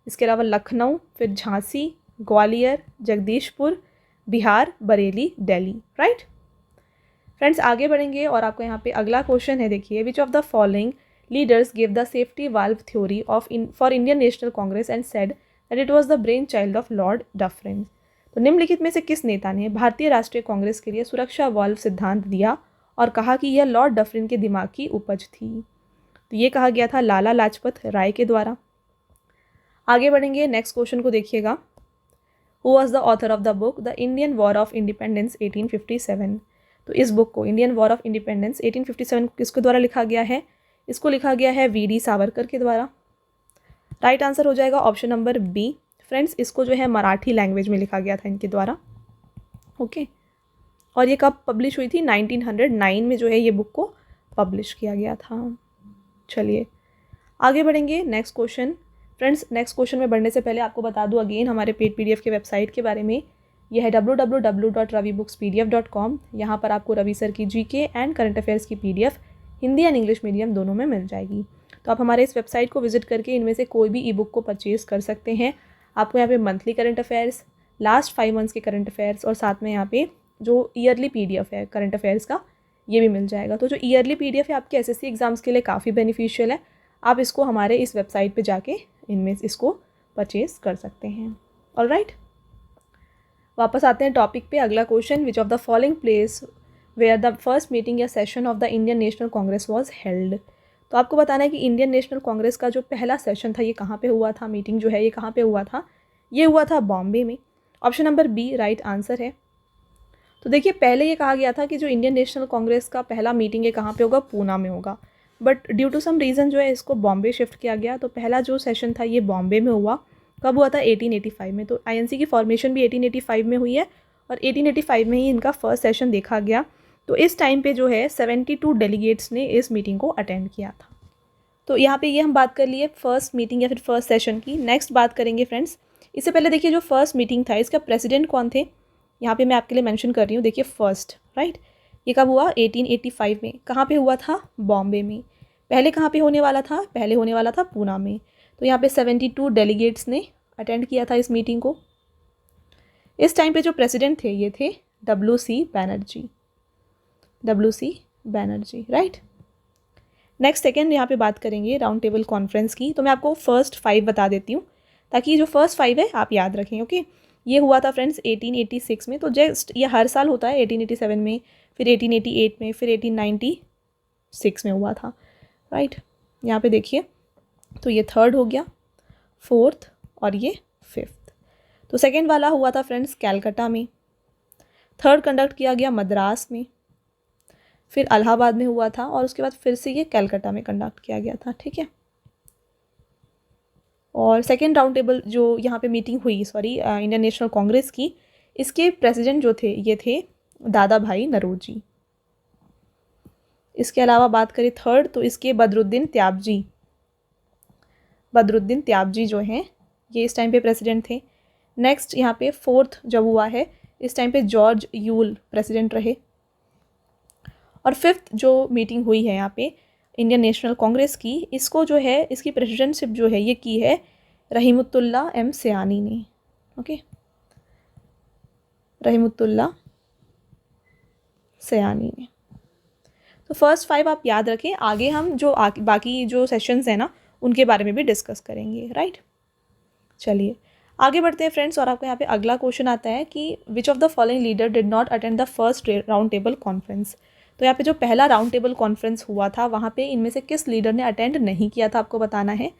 इसके अलावा लखनऊ, फिर झांसी, ग्वालियर, जगदीशपुर, बिहार, बरेली, दिल्ली, राइट। फ्रेंड्स आगे बढ़ेंगे और आपको यहाँ पे अगला क्वेश्चन है, देखिए, विच of the following leaders give the safety valve theory of for Indian national Congress and said that it was the brain child of Lord Dufferin. तो निम्नलिखित में से किस नेता ने भारतीय राष्ट्रीय कांग्रेस के लिए सुरक्षा वाल्व सिद्धांत दिया और कहा कि यह लॉर्ड डफरिन के दिमाग की उपज थी? तो ये कहा गया था लाला लाजपत राय के द्वारा। आगे बढ़ेंगे, नेक्स्ट क्वेश्चन को देखिएगा। Who was the author of the book the Indian war of independence 1857? तो इस बुक को, इंडियन वॉर ऑफ इंडिपेंडेंस 1857, किसके द्वारा लिखा गया है? इसको लिखा गया है वी डी सावरकर के द्वारा। राइट आंसर हो जाएगा ऑप्शन नंबर बी। फ्रेंड्स इसको जो है मराठी लैंग्वेज में लिखा गया था इनके द्वारा। ओके, और ये कब पब्लिश हुई थी? 1909 में जो है ये बुक को पब्लिश किया गया था। चलिए आगे बढ़ेंगे, next question. Friends next question में बढ़ने से पहले आपको बता दूं अगेन हमारे पेड पीडीएफ के वेबसाइट के बारे में। यह है www.ravibookspdf.com। यहाँ पर आपको रवि सर की जीके एंड करंट अफेयर्स की PDF Hindi and English medium दोनों में मिल जाएगी। तो आप हमारे इस वेबसाइट को विजिट करके इनमें से कोई भी ई बुक को परचेज़ कर सकते हैं। आपको यहाँ पे monthly current affairs, last 5 months के करंट अफेयर्स और साथ में यहाँ पे जो ईयरली पीडीएफ है करंट अफेयर्स का, ये भी मिल जाएगा। तो जो ईयरली पीडीएफ है आपके एसएससी एग्जाम्स के लिए काफ़ी बेनिफिशियल है। आप इसको हमारे इस वेबसाइट पे जाके इनमें इसको परचेज़ कर सकते हैं। ऑलराइट, वापस आते हैं टॉपिक पे। अगला question, which of the following place where the first meeting या session of the Indian national Congress was held? तो आपको बताना है कि इंडियन नेशनल कांग्रेस का जो पहला सेशन था ये कहाँ पे हुआ था, मीटिंग जो है ये कहाँ पे हुआ था? ये हुआ था बॉम्बे में। Option number B right answer है। तो देखिए पहले ये कहा गया था कि जो इंडियन नेशनल कांग्रेस का पहला मीटिंग है कहाँ पे होगा? पूना में होगा, but due to some reason जो है इसको बॉम्बे शिफ्ट किया गया। तो पहला जो सेशन था ये बॉम्बे में हुआ। कब हुआ था? 1885 में। तो आईएनसी की फॉर्मेशन भी 1885 में हुई है और 1885 में ही इनका फर्स्ट सेशन देखा गया। तो इस टाइम पे जो है 72 डेलीगेट्स ने इस मीटिंग को अटेंड किया था। तो यहाँ पे ये हम बात कर लिए फर्स्ट मीटिंग या फिर फर्स्ट सेशन की। नेक्स्ट बात करेंगे फ्रेंड्स, इससे पहले देखिए जो फर्स्ट मीटिंग था इसका प्रेसिडेंट कौन थे? यहाँ पे मैं आपके लिए मेंशन कर रही हूँ, देखिए फर्स्ट, राइट। ये कब हुआ? 1885 में। कहाँ पे हुआ था? बॉम्बे में। पहले कहाँ पे होने वाला था? पहले होने वाला था पूना में। तो यहाँ पे 72 डेलीगेट्स ने अटेंड किया था इस मीटिंग को। इस टाइम पे जो प्रेसिडेंट थे ये थे WC Banerjee, right. Next second यहाँ पे बात करेंगे राउंड टेबल कॉन्फ्रेंस की। तो मैं आपको फर्स्ट 5 बता देती हूँ ताकि जो फर्स्ट 5 है आप याद रखें। ओके, ये हुआ था फ्रेंड्स 1886 में। तो जस्ट ये हर साल होता है, 1887 में, फिर 1888 में, फिर 1896 में हुआ था, राइट। यहाँ पे देखिए, तो ये थर्ड हो गया, फोर्थ और ये फिफ्थ। तो सेकेंड वाला हुआ था फ्रेंड्स कैलकाटा में, थर्ड कंडक्ट किया गया मद्रास में, फिर इलाहाबाद में हुआ था और उसके बाद फिर से ये कैलकाटा में कंडक्ट किया गया था, ठीक है। और सेकेंड राउंड टेबल जो यहाँ पे मीटिंग हुई इंडियन नेशनल कांग्रेस की, इसके प्रेसिडेंट जो थे ये थे दादा भाई नरोजी। इसके अलावा बात करें थर्ड, तो इसके बदरुद्दीन त्याबजी जो हैं ये इस टाइम पे प्रेसिडेंट थे। नेक्स्ट यहाँ पे फोर्थ जब हुआ है इस टाइम पे जॉर्ज यूल प्रेसिडेंट रहे। और फिफ्थ जो मीटिंग हुई है यहाँ पे इंडियन नेशनल कांग्रेस की, इसको जो है इसकी प्रेसिडेंटशिप जो है ये की है रहीमतुल्लाह एम सयानी ने। ओके, रहीमतुल्लाह सयानी ने। तो फर्स्ट 5 आप याद रखें, आगे हम जो बाकी जो सेशंस हैं ना उनके बारे में भी डिस्कस करेंगे, राइट। चलिए आगे बढ़ते हैं फ्रेंड्स, और आपको यहाँ पे अगला क्वेश्चन आता है कि विच of the following leader did not attend the first round table conference. तो यहाँ पे जो पहला राउंड टेबल कॉन्फ्रेंस हुआ था वहाँ पे इनमें से किस लीडर ने अटेंड नहीं किया था, आपको बताना है।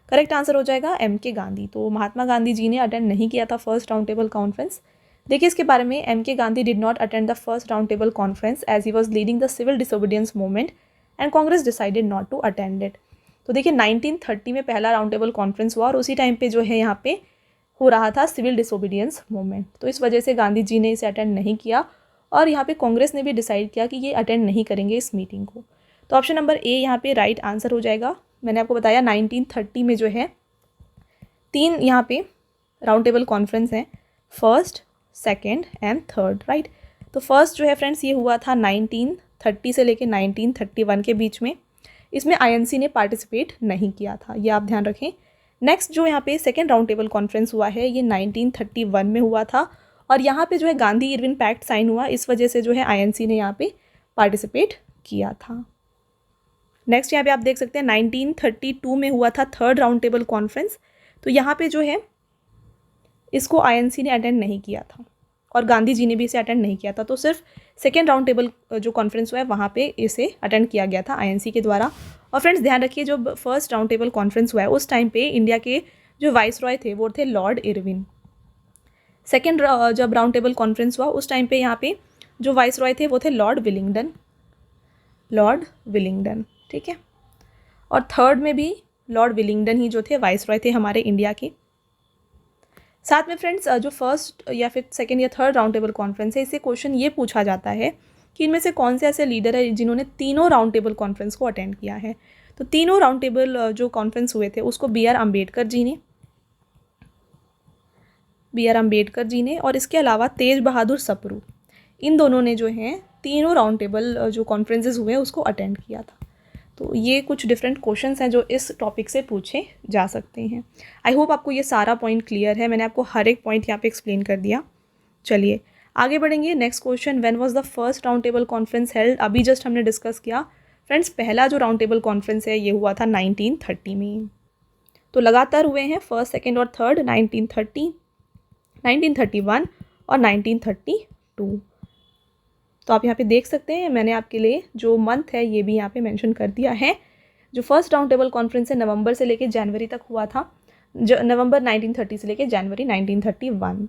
करेक्ट आंसर हो जाएगा MK गांधी। तो महात्मा गांधी जी ने अटेंड नहीं किया था फर्स्ट राउंड टेबल कॉन्फ्रेंस। देखिए इसके बारे में, MK Gandhi did not attend the first round table conference as he was leading the civil disobedience movement and Congress decided not to attend it. तो देखिए 1930 में पहला राउंड टेबल कॉन्फ्रेंस हुआ और उसी टाइम पे जो है यहाँ पे हो रहा था सिविल डिसोबीडियंस मूवमेंट। तो इस वजह से गांधी जी ने इसे अटेंड नहीं किया और यहाँ पे कांग्रेस ने भी डिसाइड किया कि ये अटेंड नहीं करेंगे इस मीटिंग को। तो ऑप्शन नंबर ए यहाँ पे राइट आंसर हो जाएगा। मैंने आपको बताया 1930 में जो है 3 यहाँ पे राउंड टेबल कॉन्फ्रेंस हैं, first, second and third, right. तो फर्स्ट जो है फ्रेंड्स ये हुआ था 1930 से लेके 1931 के बीच में। इसमें INC ने पार्टिसिपेट नहीं किया था, ये आप ध्यान रखें। नेक्स्ट जो यहाँ पे सेकेंड राउंड टेबल कॉन्फ्रेंस हुआ है ये 1931 में हुआ था और यहाँ पे जो है गांधी इरविन पैक्ट साइन हुआ, इस वजह से जो है आईएनसी ने यहाँ पे पार्टिसिपेट किया था। नेक्स्ट यहाँ पे आप देख सकते हैं 1932 में हुआ था थर्ड राउंड टेबल कॉन्फ्रेंस। तो यहाँ पे जो है इसको आईएनसी ने अटेंड नहीं किया था और गांधी जी ने भी इसे अटेंड नहीं किया था, तो सिर्फ सेकेंड राउंड टेबल जो कॉन्फ्रेंस हुआ है वहाँ पे इसे अटेंड किया गया था आईएनसी के द्वारा। और फ्रेंड्स ध्यान रखिए, जो फर्स्ट राउंड टेबल कॉन्फ्रेंस हुआ है उस टाइम पे इंडिया के जो वाइस रॉय थे वो थे लॉर्ड इरविन। सेकेंड जब राउंड टेबल कॉन्फ्रेंस हुआ उस टाइम पे यहाँ पे जो वाइस रॉय थे वो थे लॉर्ड विलिंगडन, ठीक है। और थर्ड में भी लॉर्ड विलिंगडन ही जो थे वाइस रॉय थे हमारे इंडिया के। साथ में फ्रेंड्स जो फर्स्ट या फिर सेकेंड या थर्ड राउंड टेबल कॉन्फ्रेंस है, इससे क्वेश्चन ये पूछा जाता है कि इनमें से कौन से ऐसे लीडर है जिन्होंने तीनों राउंड टेबल कॉन्फ्रेंस को अटेंड किया है। तो तीनों राउंड टेबल जो कॉन्फ्रेंस हुए थे उसको बी आर अम्बेडकर जी ने और इसके अलावा तेज बहादुर सप्रू, इन दोनों ने जो हैं तीनों राउंड टेबल जो कॉन्फ्रेंसेस हुए उसको अटेंड किया था। तो ये कुछ डिफरेंट क्वेश्चंस हैं जो इस टॉपिक से पूछे जा सकते हैं। आई होप आपको ये सारा पॉइंट क्लियर है, मैंने आपको हर एक पॉइंट यहाँ पे एक्सप्लेन कर दिया। चलिए आगे बढ़ेंगे। Next question, when was the first round table conference held? अभी जस्ट हमने डिस्कस किया फ्रेंड्स, पहला जो राउंड टेबल कॉन्फ्रेंस है ये हुआ था 1930 में। तो लगातार हुए हैं फर्स्ट, सेकेंड और थर्ड, 1930, 1931 और 1932। तो आप यहाँ पे देख सकते हैं मैंने आपके लिए जो मंथ है ये भी यहाँ पे मेंशन कर दिया है। जो फर्स्ट राउंड टेबल कॉन्फ्रेंस है नवंबर से लेके जनवरी तक हुआ था, नवंबर 1930 से लेके जनवरी 1931।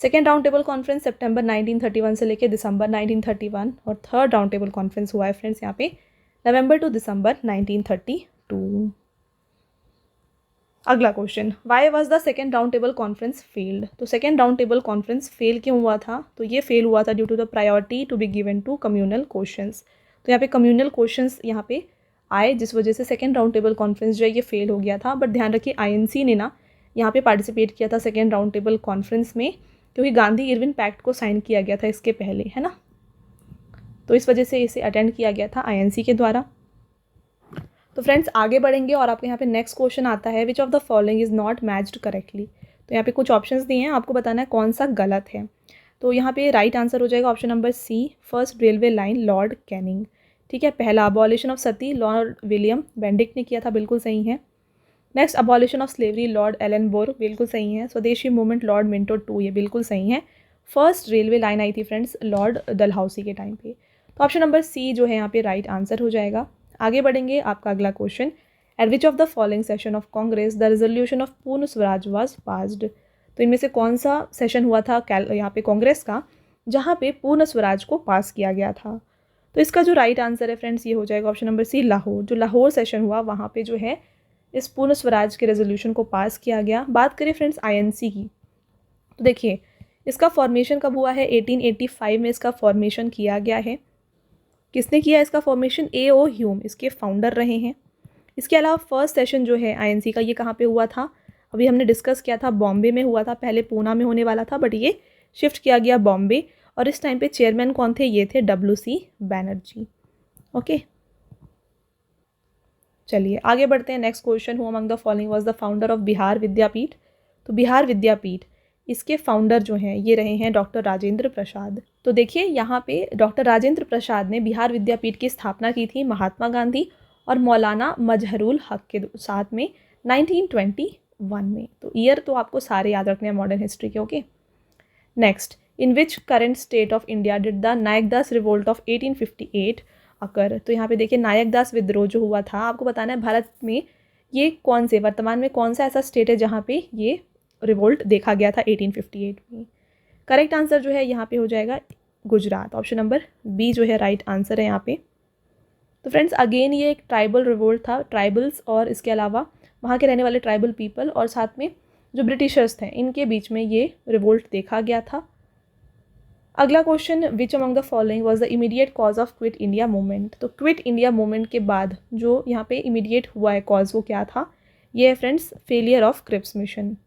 सेकेंड राउंड टेबल कॉन्फ्रेंस सितंबर 1931 से लेके दिसंबर 1931 और थर्ड राउंड टेबल कॉन्फ्रेंस हुआ है फ्रेंड्स यहाँ पे नवंबर टू दिसंबर 1932। अगला question, why was the second round table conference failed? तो second round table conference fail क्यों हुआ था? तो ये फेल हुआ था due to the priority to be given to communal questions. तो यहाँ पे कम्युनल क्वेश्चंस यहाँ पे आए जिस वजह से सेकेंड राउंड टेबल कॉन्फ्रेंस जो है ये फेल हो गया था। बट ध्यान रखिए आईएनसी ने ना यहाँ पे पार्टिसिपेट किया था सेकेंड राउंड टेबल कॉन्फ्रेंस में, क्योंकि गांधी इरविन पैक्ट को साइन किया गया था इसके पहले, है ना। तो इस वजह से इसे अटेंड किया गया था आईएनसी के द्वारा। तो फ्रेंड्स आगे बढ़ेंगे और आपके यहाँ पे नेक्स्ट क्वेश्चन आता है, विच of the following is not matched correctly? तो यहाँ पे कुछ ऑप्शंस दिए हैं, आपको बताना है कौन सा गलत है। तो यहाँ पे राइट आंसर हो जाएगा option number C, first railway line lord Canning, ठीक है। पहला, abolition of sati lord William Bentinck ने किया था, बिल्कुल सही है। Next, abolition of slavery Lord Ellenborough, बिल्कुल सही है। स्वदेशी मूवमेंट लॉर्ड मिंटो टू, ये बिल्कुल सही है। फर्स्ट रेलवे लाइन आई थी फ्रेंड्स लॉर्ड डलहौसी के टाइम पे। तो ऑप्शन नंबर सी जो है यहाँ पे राइट आंसर हो जाएगा। आगे बढ़ेंगे, आपका अगला question, eight which of the following session of Congress the resolution of पूर्ण स्वराज वाज पास्ड? तो इनमें से कौन सा सेशन हुआ था यहाँ पे कांग्रेस का जहाँ पे पूर्ण स्वराज को पास किया गया था? तो इसका जो राइट आंसर है फ्रेंड्स ये हो जाएगा ऑप्शन नंबर सी, लाहौर। जो लाहौर सेशन हुआ वहाँ पे जो है इस पूर्ण स्वराज के रेजोल्यूशन को पास किया गया। बात करें फ्रेंड्स आईएनसी की, तो देखिए इसका फॉर्मेशन कब हुआ है? 1885 में इसका फॉर्मेशन किया गया है। किसने किया इसका फॉर्मेशन? A.O. ह्यूम इसके फाउंडर रहे हैं। इसके अलावा फर्स्ट सेशन जो है आईएनसी का ये कहाँ पे हुआ था? अभी हमने डिस्कस किया था बॉम्बे में हुआ था, पहले पूना में होने वाला था बट ये शिफ्ट किया गया बॉम्बे। और इस टाइम पे चेयरमैन कौन थे? ये थे W.C. बैनर्जी। ओके चलिए आगे बढ़ते हैं। Next question, who among the following was the founder of Bihar Vidyapeeth? तो बिहार विद्यापीठ इसके फाउंडर जो हैं ये रहे हैं डॉक्टर राजेंद्र प्रसाद। तो देखिए यहाँ पे डॉक्टर राजेंद्र प्रसाद ने बिहार विद्यापीठ की स्थापना की थी महात्मा गांधी और मौलाना मजहरुल हक के साथ में 1921 में। तो ईयर तो आपको सारे याद रखने हैं मॉडर्न हिस्ट्री के। Okay next, in which current state of India did the Naikda revolt of 1858 occur? तो यहाँ पे देखिए नायक दास विद्रोह जो हुआ था, आपको बताना है भारत में ये कौन से वर्तमान में कौन सा ऐसा स्टेट है जहाँ पे ये रिवोल्ट देखा गया था 1858 में। करेक्ट आंसर जो है यहाँ पे हो जाएगा गुजरात। ऑप्शन नंबर बी जो है राइट आंसर है यहाँ पे। तो फ्रेंड्स अगेन ये एक ट्राइबल रिवोल्ट था, ट्राइबल्स और इसके अलावा वहाँ के रहने वाले ट्राइबल पीपल और साथ में जो ब्रिटिशर्स थे इनके बीच में ये रिवोल्ट देखा गया था। अगला question, which among the following was the immediate cause of quit India movement? तो क्विट इंडिया मूवमेंट के बाद जो यहाँ पे इमीडिएट हुआ है कॉज, वो क्या था? ये है friends failure of Cripps mission.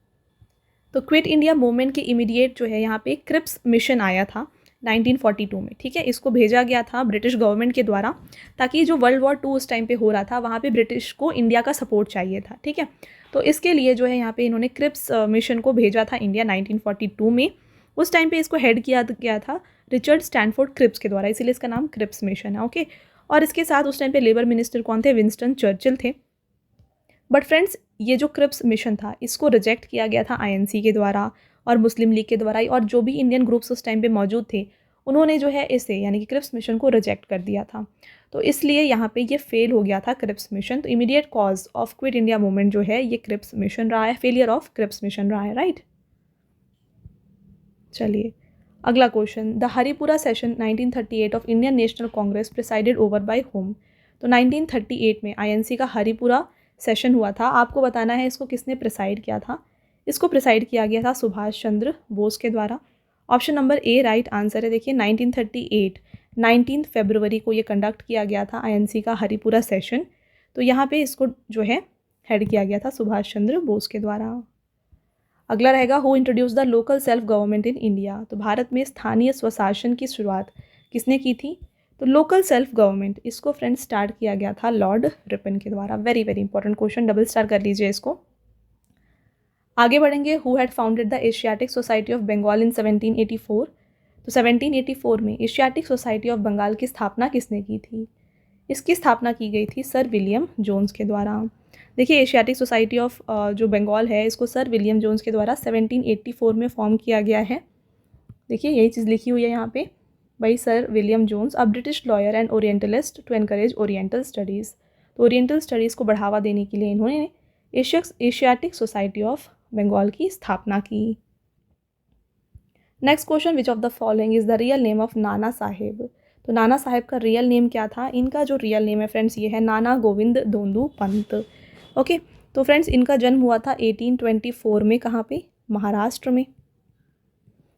तो क्विट इंडिया मूवमेंट के इमीडिएट जो है यहाँ पे क्रिप्स मिशन आया था 1942 में, ठीक है। इसको भेजा गया था ब्रिटिश गवर्नमेंट के द्वारा, ताकि जो वर्ल्ड वॉर 2 उस टाइम पे हो रहा था वहाँ पे ब्रिटिश को इंडिया का सपोर्ट चाहिए था, ठीक है। तो इसके लिए जो है यहाँ पे इन्होंने क्रिप्स मिशन को भेजा था इंडिया 1942 में। उस टाइम पे इसको हेड किया गया था रिचर्ड स्टैनफोर्ड क्रिप्स के द्वारा, इसीलिए इसका नाम क्रिप्स मिशन है, ओके। और इसके साथ उस टाइम पे लेबर मिनिस्टर कौन थे? विंस्टन चर्चिल थे। बट फ्रेंड्स, ये जो क्रिप्स मिशन था इसको रिजेक्ट किया गया था आईएनसी के द्वारा और मुस्लिम लीग के द्वारा, और जो भी इंडियन ग्रुप्स उस टाइम पे मौजूद थे उन्होंने जो है इसे यानी कि क्रिप्स मिशन को रिजेक्ट कर दिया था। तो इसलिए यहाँ पे ये फेल हो गया था क्रिप्स मिशन। तो immediate cause of quit India movement जो है ये क्रिप्स मिशन रहा है, फेलियर ऑफ क्रिप्स मिशन रहा है, राइट। चलिए अगला question, the Haripura session 1938 of Indian national Congress presided over by home. तो 1938 में आईएनसी का हरिपुरा सेशन हुआ था, आपको बताना है इसको किसने प्रिसाइड किया था। इसको प्रिसाइड किया गया था सुभाष चंद्र बोस के द्वारा। Option number A right answer है। देखिए 1938 19 फरवरी को ये कंडक्ट किया गया था आईएनसी का हरिपुरा सेशन। तो यहाँ पे इसको जो है हेड किया गया था सुभाष चंद्र बोस के द्वारा। अगला रहेगा, who introduce the local self government in India. तो भारत में स्थानीय स्वशासन की शुरुआत किसने की थी? तो लोकल सेल्फ गवर्नमेंट इसको फ्रेंड्स स्टार्ट किया गया था लॉर्ड रिपन के द्वारा। Very very important question, double star कर लीजिए इसको। आगे बढ़ेंगे, who had founded the Asiatic Society of Bengal in 1784। तो 1784 में एशियाटिक सोसाइटी ऑफ बंगाल की स्थापना किसने की थी? इसकी स्थापना की गई थी सर विलियम जोन्स के द्वारा। देखिए एशियाटिक सोसाइटी ऑफ जो बंगाल है इसको सर विलियम जोन्स के द्वारा 1784 में फॉर्म किया गया है। देखिए यही चीज़ लिखी हुई है यहाँ पे, भाई sir William Jones a British lawyer and orientalist to encourage oriental studies. तो ओरिएंटल स्टडीज़ को बढ़ावा देने के लिए इन्होंने एशियाटिक सोसाइटी ऑफ बंगाल की स्थापना की। Next question, which of the following is the real name of Nana Saheb. तो नाना साहेब का रियल नेम क्या था? इनका जो रियल नेम है फ्रेंड्स ये है नाना गोविंद दोंदू पंत, ओके। तो फ्रेंड्स इनका जन्म हुआ था 1824 में, कहाँ पे? महाराष्ट्र में।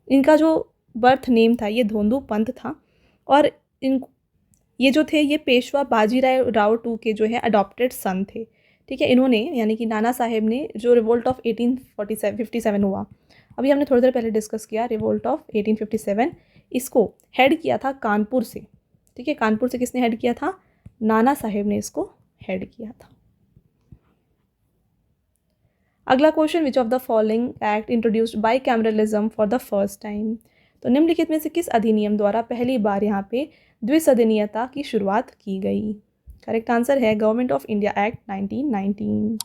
इनका जो बर्थ नेम था ये धोंदू पंत था, और ये जो थे ये पेशवा बाजीराव राव टू के जो है अडॉप्टेड सन थे, ठीक है। इन्होंने यानी कि नाना साहेब ने जो रिवोल्ट ऑफ 1857 हुआ, अभी हमने थोड़ी देर पहले डिस्कस किया, रिवोल्ट ऑफ 1857, इसको हेड किया था कानपुर से, ठीक है। कानपुर से किसने हेड किया था? नाना साहेब ने इसको हेड किया था। अगला question, which of the following act introduced by cameralism for the first time. तो निम्नलिखित में से किस अधिनियम द्वारा पहली बार यहाँ पे द्विसदनीयता की शुरुआत की गई? करेक्ट आंसर है गवर्नमेंट ऑफ इंडिया एक्ट 1919।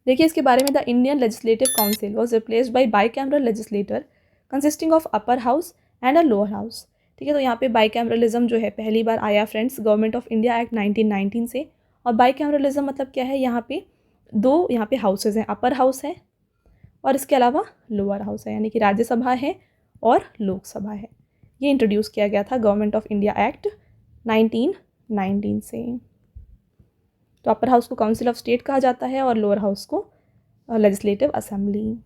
देखिए इसके बारे में, the Indian legislative council was replaced by bicameral legislator consisting of upper house and a lower house, ठीक है। तो यहाँ पे बाईकैमरलिज्म जो है पहली बार आया friends government of India act 1919 से। और बाईकैमरलिज्म मतलब क्या है? यहाँ पे दो यहाँ पे हाउसेज हैं, अपर हाउस है और इसके अलावा लोअर हाउस है, यानी कि राज्यसभा है और लोकसभा है। ये इंट्रोड्यूस किया गया था गवर्नमेंट ऑफ इंडिया एक्ट 1919 से। तो अपर हाउस को काउंसिल ऑफ स्टेट कहा जाता है और लोअर हाउस को legislative assembly.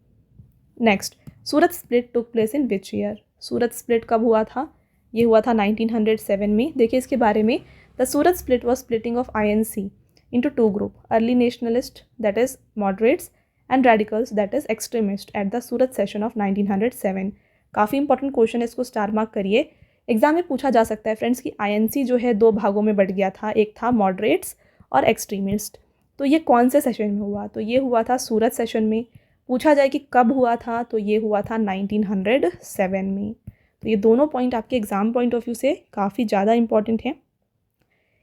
Next, Surat split took place in which year. Surat split कब हुआ था? ये हुआ था 1907 में। देखिए इसके बारे में, the Surat split was splitting of INC into two group, early nationalist that is moderates and radicals that is extremist at the Surat session of 1907। काफ़ी इंपॉर्टेंट क्वेश्चन है, इसको स्टार मार्क करिए। एग्जाम में पूछा जा सकता है फ्रेंड्स कि INC जो है दो भागों में बट गया था, एक था मॉडरेट्स और एक्सट्रीमिस्ट। तो ये कौन से सेशन में हुआ? तो ये हुआ था सूरत सेशन में। पूछा जाए कि कब हुआ था, तो ये हुआ था 1907 में। तो ये दोनों पॉइंट आपके एग्जाम पॉइंट ऑफ व्यू से काफ़ी ज़्यादा इंपॉर्टेंट हैं।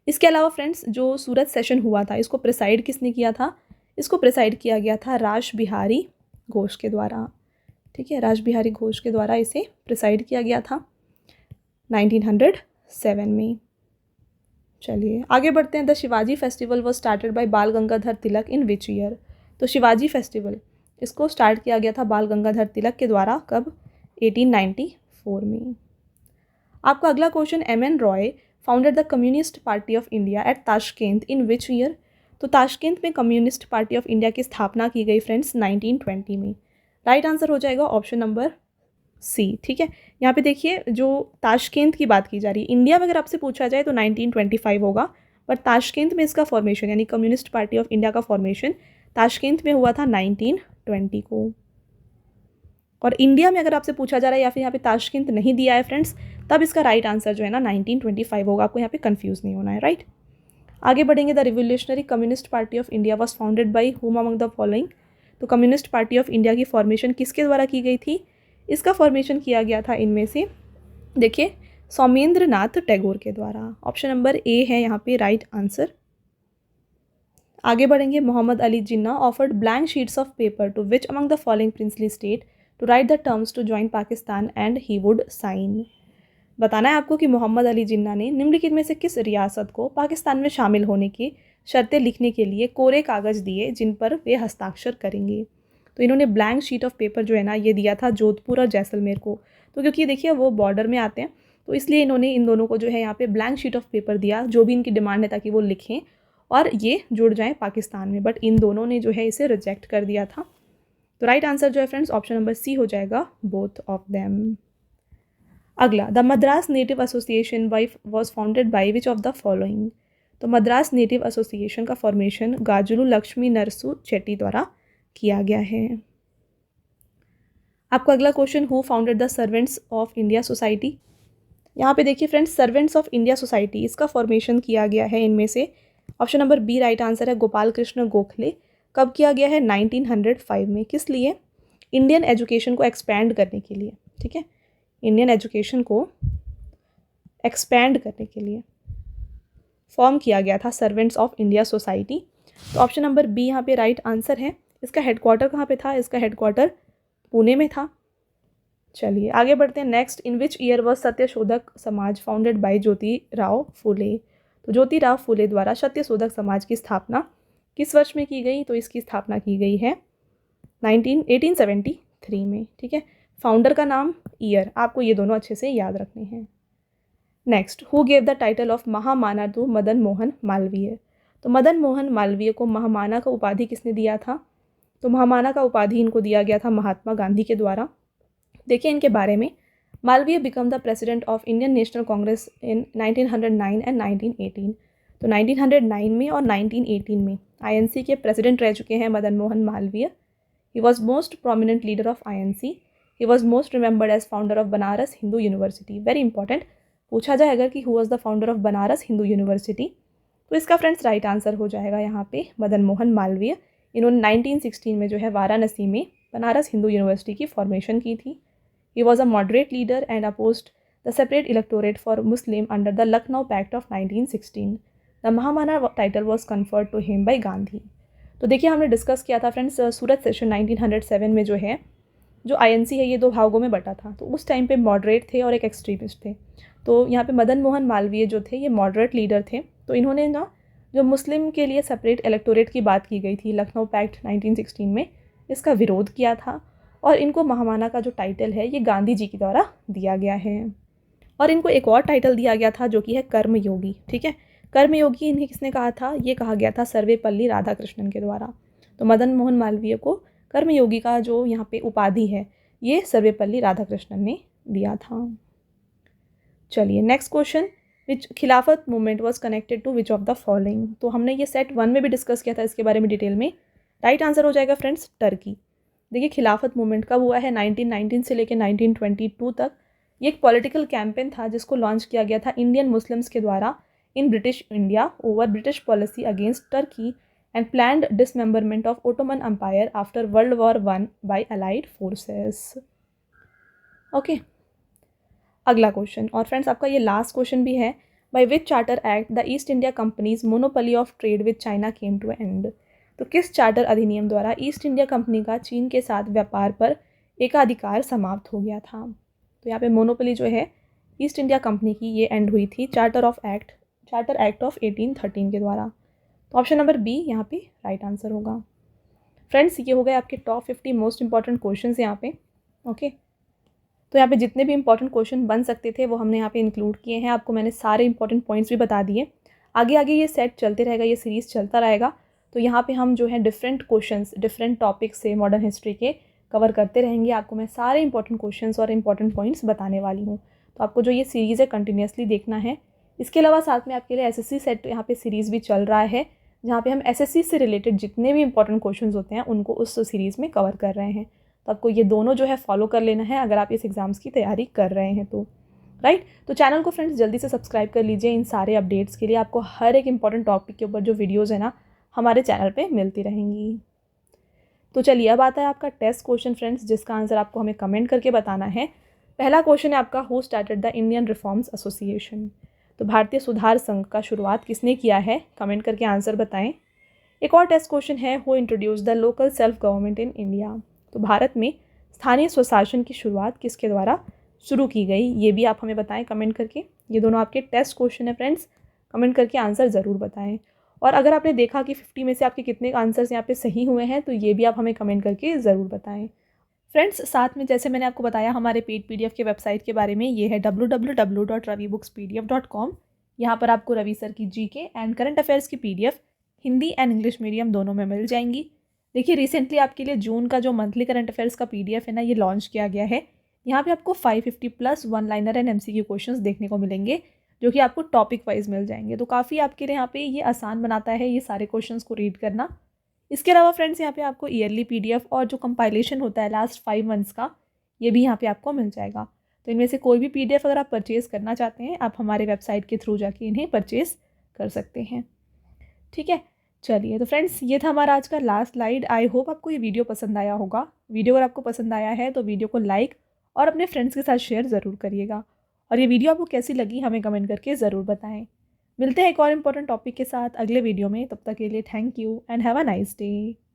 इसके अलावा फ्रेंड्स जो सूरत सेशन हुआ था इसको प्रिसाइड किसने किया था? इसको प्रिसाइड किया गया था रास बिहारी घोष के द्वारा, ठीक है। रास बिहारी घोष के द्वारा इसे प्रिसाइड किया गया था 1907 में। चलिए आगे बढ़ते हैं। The Shivaji festival was started by Bal Gangadhar Tilak in which year. तो शिवाजी फेस्टिवल इसको स्टार्ट किया गया था बाल गंगाधर तिलक के द्वारा, कब? 1894 में। आपका अगला question, MN Roy founded the communist party of India at Tashkent in which year. तो ताशकेंत में कम्युनिस्ट पार्टी ऑफ इंडिया की स्थापना की गई फ्रेंड्स 1920 में। राइट आंसर हो जाएगा ऑप्शन नंबर C, ठीक है। यहाँ पे देखिए जो ताशकेंत की बात की जा रही है, इंडिया में अगर आपसे पूछा जाए तो 1925 होगा, बट ताशकेंत में इसका फॉर्मेशन यानी कम्युनिस्ट पार्टी ऑफ इंडिया का फॉर्मेशन ताशकेंत में हुआ था 1920 को। और इंडिया में अगर आपसे पूछा जा रहा है या फिर यहाँ पे ताशकंद नहीं दिया है फ्रेंड्स, तब इसका राइट आंसर जो है ना 1925 होगा। आपको यहाँ पे कंफ्यूज नहीं होना है, राइट। आगे बढ़ेंगे। The revolutionary communist party of India was founded by हुम अमंग द फॉलोइंग। तो कम्युनिस्ट पार्टी ऑफ इंडिया की फॉर्मेशन किसके द्वारा की गई थी? इसका फॉर्मेशन किया गया था इनमें से, देखिए, सौमेंद्र नाथ टैगोर के द्वारा। ऑप्शन नंबर ए है यहाँ पे राइट आंसर। आगे बढ़ेंगे। Mohammad Ali Jinnah offered blank sheets of paper to which among the following princely state to write the terms to join Pakistan and he would sign. बताना है आपको कि मोहम्मद अली जिन्ना ने निम्नलिखित में से किस रियासत को पाकिस्तान में शामिल होने की शर्तें लिखने के लिए कोरे कागज़ दिए जिन पर वे हस्ताक्षर करेंगे। तो इन्होंने ब्लैंक शीट ऑफ पेपर जो है ना ये दिया था जोधपुर और जैसलमेर को। तो क्योंकि देखिए वो बॉर्डर में आते हैं, तो इसलिए इन्होंने इन दोनों को जो है यहाँ पे ब्लैंक शीट ऑफ पेपर दिया, जो भी इनकी डिमांड है, ताकि वो लिखें और ये जुड़ जाएं पाकिस्तान में। बट इन दोनों ने जो है इसे रिजेक्ट कर दिया था। तो राइट आंसर जो है फ्रेंड्स ऑप्शन नंबर सी हो जाएगा, बोथ ऑफ देम। अगला। The Madras native association was founded by which of the following. तो मद्रास नेटिव एसोसिएशन का फॉर्मेशन गाजुलु लक्ष्मी नरसु चेट्टी द्वारा किया गया है। आपको अगला question, who founded the servants of India society. यहाँ पे देखिए friends, servants of India society, इसका फॉर्मेशन किया गया है इनमें से, option number B right answer है, गोपाल कृष्ण गोखले। कब किया गया है? 1905 में। किस लिए? इंडियन एजुकेशन को एक्सपैंड करने के लिए, ठीक है, इंडियन एजुकेशन को एक्सपैंड करने के लिए फॉर्म किया गया था सर्वेंट्स ऑफ इंडिया सोसाइटी। तो ऑप्शन नंबर बी यहाँ पे राइट आंसर है। इसका हेडक्वार्टर कहाँ पे था? इसका हेडक्वार्टर पुणे में था। चलिए आगे बढ़ते हैं। Next. In which year was Satyashodhak Samaj founded by Jyotirao Phule. तो ज्योतिराव फुले द्वारा सत्यशोधक समाज की स्थापना किस वर्ष में की गई? तो इसकी स्थापना की गई है 1873 में, ठीक है। फाउंडर का नाम, ईयर, आपको ये दोनों अच्छे से याद रखने हैं। Next. Who gave the title of Mahamana to Madan Mohan Malaviya. तो मदन मोहन मालवीय को महामाना का उपाधि किसने दिया था? तो महामाना का उपाधि इनको दिया गया था महात्मा गांधी के द्वारा। देखिए इनके बारे में। Malviya become the president of Indian national Congress in 1909 and 1918। तो 1909 में और 1918 में आईएनसी के प्रेसिडेंट रह चुके हैं Madan Mohan Malaviya. He was most prominent leader of INC. He was most remembered as founder of Banaras Hindu university. Very important, पूछा जाए अगर कि who was the founder of Banaras Hindu university, तो इसका फ्रेंड्स राइट आंसर हो जाएगा यहाँ पे मदन मोहन मालवीय। इन्होंने 1916 में जो है वाराणसी में बनारस हिंदू यूनिवर्सिटी की फॉर्मेशन की थी। He was a moderate leader and opposed the separate electorate for Muslim under the Lucknow pact of 1916। The Mahamana title was conferred to him by Gandhi. तो देखिए हमने डिस्कस किया था फ्रेंड्स, सूरत सेशन 1907 में जो है, जो आईएनसी है ये दो भागों में बटा था। तो उस टाइम पे मॉडरेट थे और एक एक्सट्रीमिस्ट थे। तो यहाँ पे मदन मोहन मालवीय जो थे ये मॉडरेट लीडर थे। तो इन्होंने ना जो मुस्लिम के लिए सेपरेट इलेक्टोरेट की बात की गई थी लखनऊ पैक्ट 1916 में, इसका विरोध किया था। और इनको महामाना का जो टाइटल है ये गांधी जी के द्वारा दिया गया है। और इनको एक और टाइटल दिया गया था जो कि है कर्मयोगी, ठीक है। कर्मयोगी इन्हें किसने कहा था? ये कहा गया था सर्वेपल्ली राधाकृष्णन के द्वारा। तो मदन मोहन मालवीय को कर्मयोगी का जो यहाँ पे उपाधि है ये सर्वेपल्ली राधाकृष्णन ने दिया था। चलिए next question. Which Khilafat movement was connected to which of the following. तो हमने ये सेट 1 में भी डिस्कस किया था इसके बारे में डिटेल में। राइट आंसर हो जाएगा फ्रेंड्स टर्की। देखिए खिलाफत मूवमेंट कब हुआ है? 1919 से लेकर 1922 तक। ये एक पॉलिटिकल कैंपेन था जिसको लॉन्च किया गया था इंडियन मुस्लिम्स के द्वारा in British India over British policy against Turkey and planned dismemberment of Ottoman empire after world war 1 by allied forces. Okay, अगला क्वेश्चन, और फ्रेंड्स आपका ये लास्ट क्वेश्चन भी है। By which charter act the East India company's monopoly of trade with China came to end. तो किस charter अधिनियम द्वारा ईस्ट इंडिया कंपनी का चीन के साथ व्यापार पर एकाधिकार समाप्त हो गया था? तो यहाँ पे मोनोपोली जो है ईस्ट इंडिया कंपनी की ये एंड हुई थी चार्टर एक्ट ऑफ 1813 के द्वारा। तो ऑप्शन नंबर बी यहाँ पे राइट आंसर होगा। फ्रेंड्स ये हो गए आपके टॉप 50 मोस्ट इंपॉर्टेंट क्वेश्चन यहाँ पे। ओके, तो यहाँ पे जितने भी इंपॉर्टेंट क्वेश्चन बन सकते थे वो हमने यहाँ पे इंक्लूड किए हैं। आपको मैंने सारे इंपॉर्टेंट पॉइंट्स भी बता दिए। आगे आगे ये सेट चलते रहेगा, ये सीरीज़ चलता रहेगा। तो यहाँ पे हम जो है डिफरेंट क्वेश्चंस डिफरेंट टॉपिक्स से मॉडर्न हिस्ट्री के कवर करते रहेंगे। आपको मैं सारे इंपॉर्टेंट क्वेश्चंस और इंपॉर्टेंट पॉइंट्स बताने वाली हूँ। तो आपको जो ये सीरीज़ है कंटिन्यूसली देखना है। इसके अलावा साथ में आपके लिए एसएससी सेट यहाँ पे सीरीज़ भी चल रहा है, जहाँ पे हम एसएससी से रिलेटेड जितने भी इंपॉर्टेंट क्वेश्चंस होते हैं उनको उस सीरीज़ में कवर कर रहे हैं। तो आपको ये दोनों जो है फॉलो कर लेना है अगर आप इस एग्ज़ाम्स की तैयारी कर रहे हैं तो, राइट। तो चैनल को फ्रेंड्स जल्दी से सब्सक्राइब कर लीजिए इन सारे अपडेट्स के लिए। आपको हर एक इंपॉर्टेंट टॉपिक के ऊपर जो वीडियोज़ है ना हमारे चैनल पर मिलती रहेंगी। तो चलिए अब आता है आपका टेस्ट क्वेश्चन फ्रेंड्स, जिसका आंसर आपको हमें कमेंट करके बताना है। पहला क्वेश्चन है आपका, who started the Indian reforms association. तो भारतीय सुधार संघ का शुरुआत किसने किया है, कमेंट करके आंसर बताएं। एक और टेस्ट क्वेश्चन है, who introduce the local self government in India. तो भारत में स्थानीय स्वशासन की शुरुआत किसके द्वारा शुरू की गई, ये भी आप हमें बताएं कमेंट करके। ये दोनों आपके टेस्ट क्वेश्चन है फ्रेंड्स, कमेंट करके आंसर ज़रूर बताएं। और अगर आपने देखा कि 50 में से आपके कितने आंसर्स यहाँ पे सही हुए हैं तो ये भी आप हमें कमेंट करके ज़रूर बताएं। फ्रेंड्स साथ में जैसे मैंने आपको बताया हमारे पेड PDF के वेबसाइट के बारे में, ये है www.ravibookspdf.com। यहाँ पर आपको रवि सर की GK एंड करंट अफेयर्स की PDF Hindi and English medium दोनों में मिल जाएंगी। देखिए रिसेंटली आपके लिए जून का जो मंथली करंट अफेयर्स का PDF है ना, ये लॉन्च किया गया है। यहाँ पे आपको 550 plus one liner and MCQ questions देखने को मिलेंगे, जो कि आपको टॉपिक वाइज मिल जाएंगे। तो काफ़ी आपके लिए यहाँ पे ये आसान बनाता है ये सारे क्वेश्चंस को रीड करना। इसके अलावा फ्रेंड्स यहाँ पे आपको ईयरली PDF और जो कंपाइलेशन होता है लास्ट 5 मंथ्स का, ये भी यहाँ पे आपको मिल जाएगा। तो इनमें से कोई भी PDF अगर आप परचेज़ करना चाहते हैं, आप हमारे वेबसाइट के थ्रू जाके इन्हें परचेज़ कर सकते हैं। ठीक है, चलिए तो फ्रेंड्स ये था हमारा आज का लास्ट स्लाइड। आई होप आपको ये वीडियो पसंद आया होगा। वीडियो अगर आपको पसंद आया है तो वीडियो को लाइक और अपने फ्रेंड्स के साथ शेयर ज़रूर करिएगा। और ये वीडियो आपको कैसी लगी हमें कमेंट करके ज़रूर बताएं। मिलते हैं एक और इम्पोर्टेंट टॉपिक के साथ अगले वीडियो में। तब तक के लिए thank you and have a nice day.